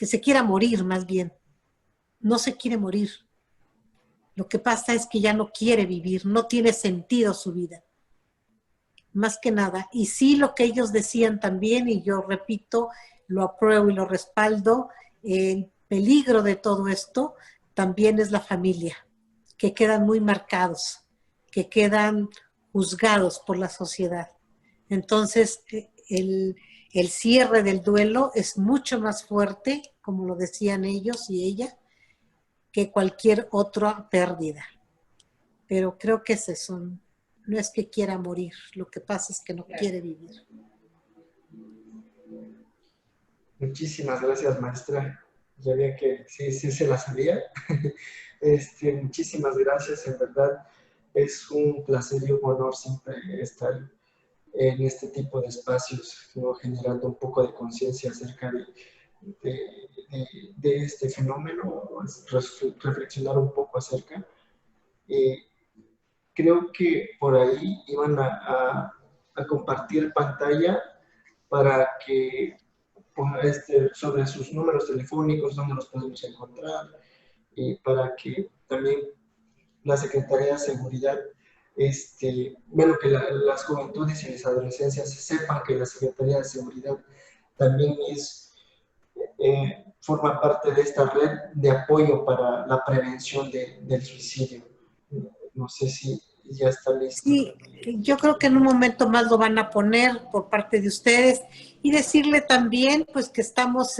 se quiera morir más bien, no se quiere morir. Lo que pasa es que ya no quiere vivir, no tiene sentido su vida, más que nada. Y sí, lo que ellos decían también, y yo repito, lo apruebo y lo respaldo, el peligro de todo esto también es la familia, que quedan muy marcados, que quedan juzgados por la sociedad. Entonces, el cierre del duelo es mucho más fuerte, como lo decían ellos y ella, que cualquier otra pérdida. Pero creo que es eso, no es que quiera morir, lo que pasa es que no quiere vivir. Muchísimas gracias, maestra. Ya veía que sí se la sabía. Muchísimas gracias, en verdad. Es un placer y un honor siempre estar en este tipo de espacios, ¿no? Generando un poco de conciencia acerca de este fenómeno, reflexionar un poco acerca. Creo que por ahí iban a compartir pantalla para que sobre sus números telefónicos, donde los podemos encontrar, para que también la Secretaría de Seguridad, bueno, que las juventudes y las adolescencias sepan que la Secretaría de Seguridad también forma parte de esta red de apoyo para la prevención del suicidio. No sé si ya está listo. Sí, yo creo que en un momento más lo van a poner por parte de ustedes y decirle también pues que estamos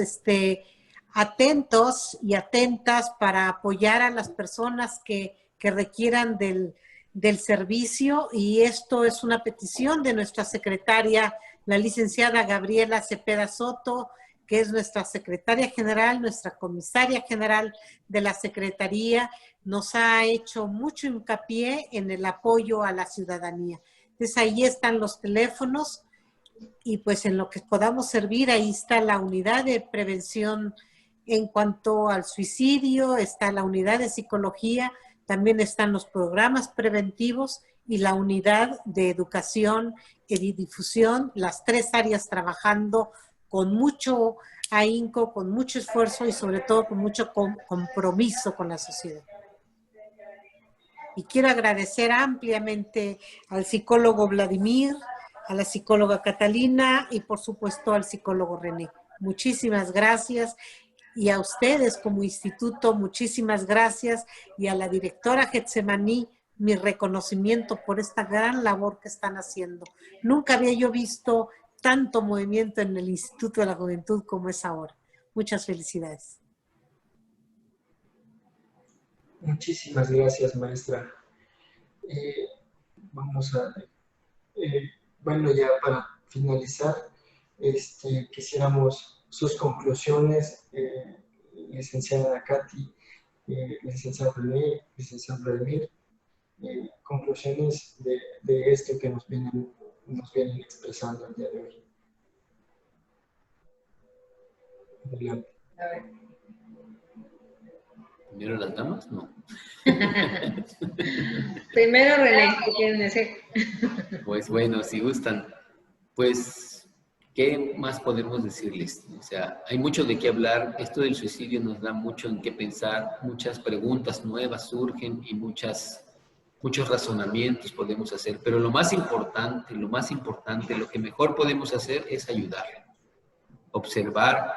atentos y atentas para apoyar a las personas que requieran del servicio, y esto es una petición de nuestra secretaria, la licenciada Gabriela Cepeda Soto, que es nuestra secretaria general, nuestra comisaria general de la Secretaría. Nos ha hecho mucho hincapié en el apoyo a la ciudadanía. Entonces ahí están los teléfonos y pues en lo que podamos servir, ahí está la unidad de prevención en cuanto al suicidio, está la unidad de psicología, también están los programas preventivos y la unidad de educación y difusión, las 3 áreas trabajando con mucho ahínco, con mucho esfuerzo y sobre todo con mucho compromiso con la sociedad. Y quiero agradecer ampliamente al psicólogo Vladimir, a la psicóloga Catalina y por supuesto al psicólogo René. Muchísimas gracias. Y a ustedes como instituto, muchísimas gracias. Y a la directora Getsemaní, mi reconocimiento por esta gran labor que están haciendo. Nunca había yo visto tanto movimiento en el Instituto de la Juventud como es ahora. Muchas felicidades. Muchísimas gracias, maestra. Vamos a... bueno, ya para finalizar, quisiéramos sus conclusiones, licenciada Katy, licenciado René, licenciado Vladimir, conclusiones de esto que nos vienen expresando el día de hoy. Adelante. A ver. ¿Primero las damas? No. Primero, René, ¿qué quieren decir? Pues bueno, si gustan, pues, ¿qué más podemos decirles? O sea, hay mucho de qué hablar. Esto del suicidio nos da mucho en qué pensar. Muchas preguntas nuevas surgen y muchos razonamientos podemos hacer. Pero lo más importante, lo que mejor podemos hacer es ayudar. Observar,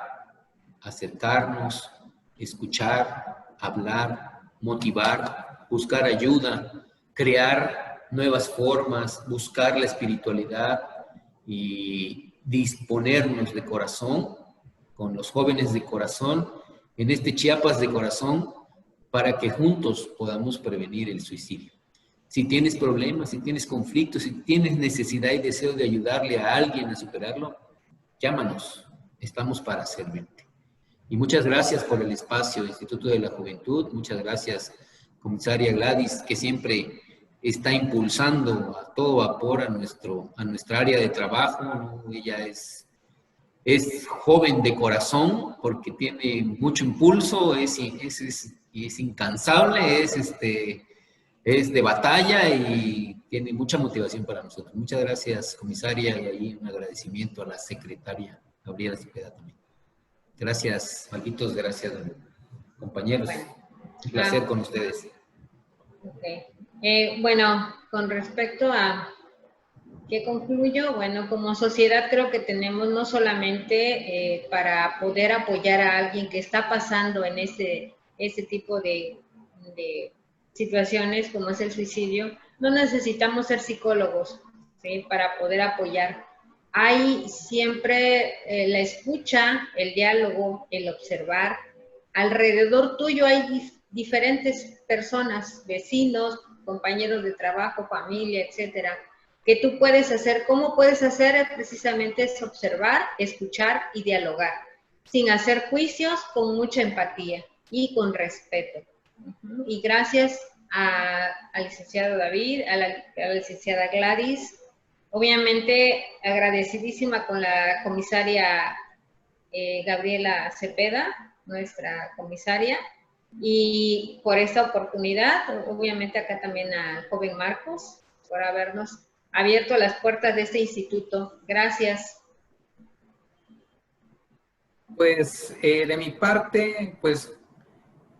acercarnos, escuchar, hablar, motivar, buscar ayuda, crear nuevas formas, buscar la espiritualidad y disponernos de corazón, con los jóvenes de corazón, en este Chiapas de corazón, para que juntos podamos prevenir el suicidio. Si tienes problemas, si tienes conflictos, si tienes necesidad y deseo de ayudarle a alguien a superarlo, llámanos, estamos para servirte. Y muchas gracias por el espacio, Instituto de la Juventud. Muchas gracias, comisaria Gladys, que siempre está impulsando a todo vapor a nuestra área de trabajo, ¿no? Ella es joven de corazón porque tiene mucho impulso, es incansable, es de batalla y tiene mucha motivación para nosotros. Muchas gracias, comisaria, y ahí un agradecimiento a la secretaria Gabriela Cepeda también. Gracias, Marquitos, gracias, compañeros. Un placer con ustedes. Okay. Bueno, con respecto a qué concluyo, bueno, como sociedad creo que tenemos no solamente para poder apoyar a alguien que está pasando en ese tipo de situaciones como es el suicidio, no necesitamos ser psicólogos, ¿sí? Para poder apoyar. Hay siempre la escucha, el diálogo, el observar. Alrededor tuyo hay diferentes personas, vecinos, compañeros de trabajo, familia, etcétera, que tú puedes hacer. ¿Cómo puedes hacer? Precisamente es observar, escuchar y dialogar, sin hacer juicios, con mucha empatía y con respeto. Y gracias al licenciado David, a la licenciada Gladys, obviamente agradecidísima con la comisaria Gabriela Cepeda, nuestra comisaria, y por esta oportunidad, obviamente acá también al joven Marcos, por habernos abierto las puertas de este instituto. Gracias. Pues de mi parte, pues,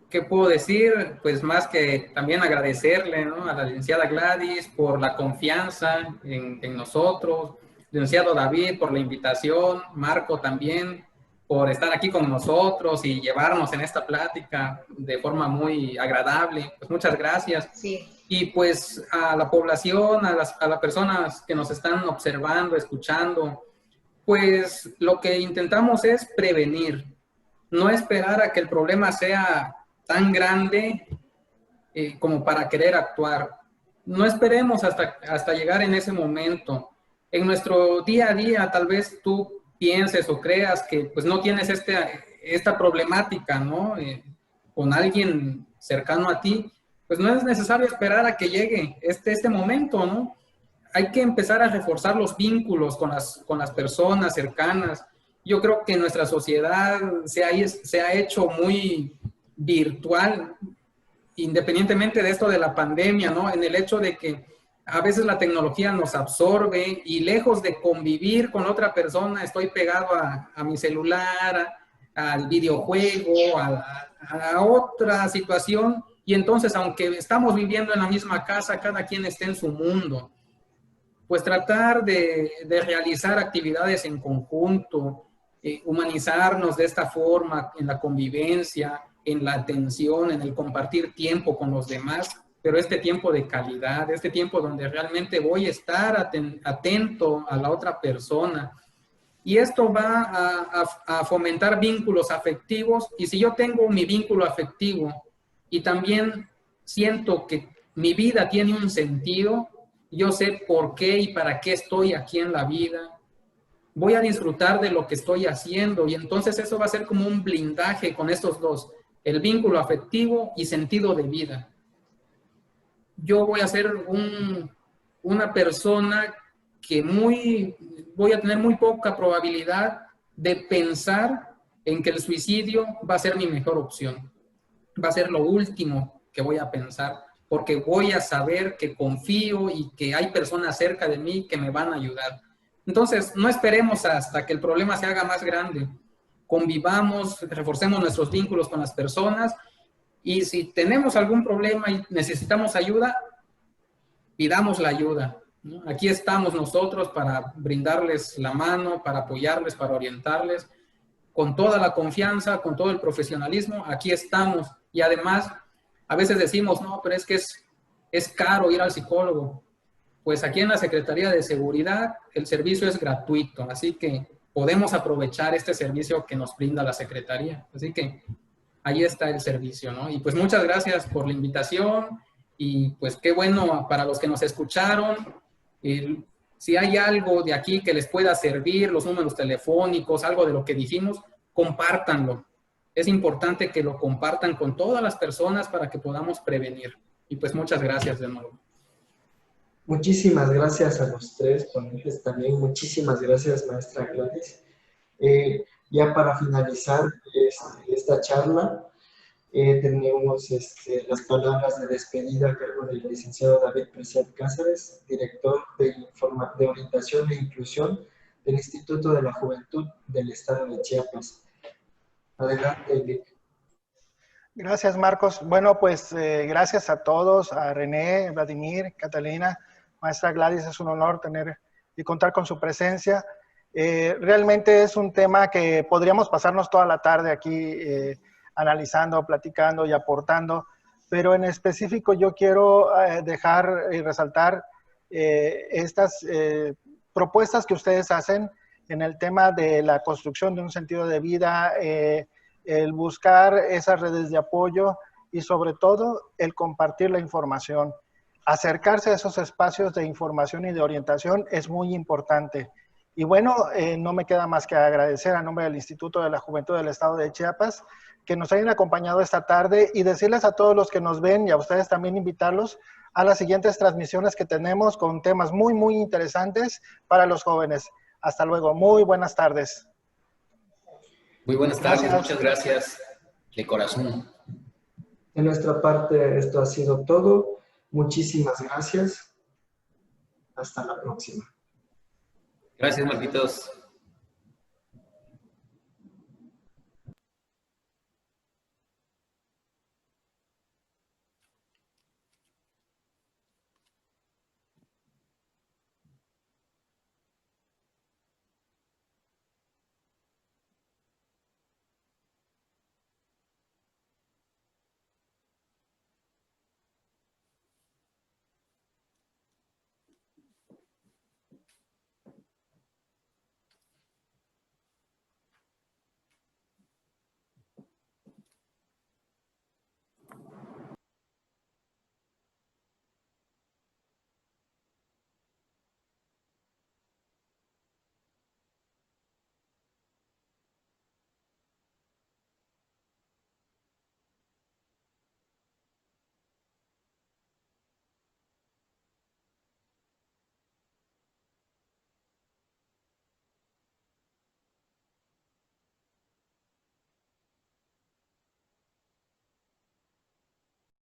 ¿qué puedo decir? Pues más que también agradecerle, ¿no?, a la licenciada Gladys por la confianza en nosotros, licenciado David por la invitación, Marco también por estar aquí con nosotros y llevarnos en esta plática de forma muy agradable. Pues muchas gracias. Sí. Y pues a la población, a las personas que nos están observando, escuchando, pues lo que intentamos es prevenir, no esperar a que el problema sea tan grande como para querer actuar. No esperemos hasta llegar en ese momento. En nuestro día a día, tal vez tú pienses o creas que pues no tienes esta problemática, ¿no?, con alguien cercano a ti, pues no es necesario esperar a que llegue este momento, ¿no? hay que empezar a reforzar los vínculos con las personas cercanas. Yo creo que nuestra sociedad se ha hecho muy virtual, independientemente de esto de la pandemia, ¿no? En el hecho de que a veces la tecnología nos absorbe y lejos de convivir con otra persona, estoy pegado a mi celular, al videojuego, a otra situación. Y entonces, aunque estamos viviendo en la misma casa, cada quien está en su mundo. Pues tratar de realizar actividades en conjunto, humanizarnos de esta forma en la convivencia, en la atención, en el compartir tiempo con los demás, pero este tiempo de calidad, este tiempo donde realmente voy a estar atento a la otra persona. Y esto va a fomentar vínculos afectivos, y si yo tengo mi vínculo afectivo y también siento que mi vida tiene un sentido, yo sé por qué y para qué estoy aquí en la vida, voy a disfrutar de lo que estoy haciendo, y entonces eso va a ser como un blindaje con estos dos, el vínculo afectivo y sentido de vida. Yo voy a ser una persona que voy a tener muy poca probabilidad de pensar en que el suicidio va a ser mi mejor opción. Va a ser lo último que voy a pensar, porque voy a saber que confío y que hay personas cerca de mí que me van a ayudar. Entonces, no esperemos hasta que el problema se haga más grande. Convivamos, reforcemos nuestros vínculos con las personas, y si tenemos algún problema y necesitamos ayuda, pidamos la ayuda, ¿no? Aquí estamos nosotros para brindarles la mano, para apoyarles, para orientarles, con toda la confianza, con todo el profesionalismo, aquí estamos. Y además, a veces decimos, no, pero es que es caro ir al psicólogo. Pues aquí en la Secretaría de Seguridad el servicio es gratuito, así que podemos aprovechar este servicio que nos brinda la Secretaría. Así que ahí está el servicio, ¿no? Y pues muchas gracias por la invitación, y pues qué bueno para los que nos escucharon. Si hay algo de aquí que les pueda servir, los números telefónicos, algo de lo que dijimos, compártanlo. Es importante que lo compartan con todas las personas para que podamos prevenir. Y pues muchas gracias de nuevo. Muchísimas gracias a los tres ponentes también. Muchísimas gracias, maestra Gladys. Ya para finalizar esta charla, tenemos las palabras de despedida a cargo del licenciado David Preciado Cáceres, director de Orientación e Inclusión del Instituto de la Juventud del Estado de Chiapas. Adelante, Vic. Gracias, Marcos. Bueno, pues gracias a todos, a René, Vladimir, Catalina, maestra Gladys, es un honor tener y contar con su presencia. Realmente es un tema que podríamos pasarnos toda la tarde aquí analizando, platicando y aportando, pero en específico yo quiero dejar y resaltar estas propuestas que ustedes hacen en el tema de la construcción de un sentido de vida, el buscar esas redes de apoyo y sobre todo el compartir la información. Acercarse a esos espacios de información y de orientación es muy importante. Y bueno, no me queda más que agradecer a nombre del Instituto de la Juventud del Estado de Chiapas que nos hayan acompañado esta tarde, y decirles a todos los que nos ven y a ustedes también invitarlos a las siguientes transmisiones que tenemos con temas muy, muy interesantes para los jóvenes. Hasta luego. Muy buenas tardes. Muy buenas tardes. Gracias. Muchas gracias de corazón. De nuestra parte, esto ha sido todo. Muchísimas gracias. Hasta la próxima. Gracias, Marquitos.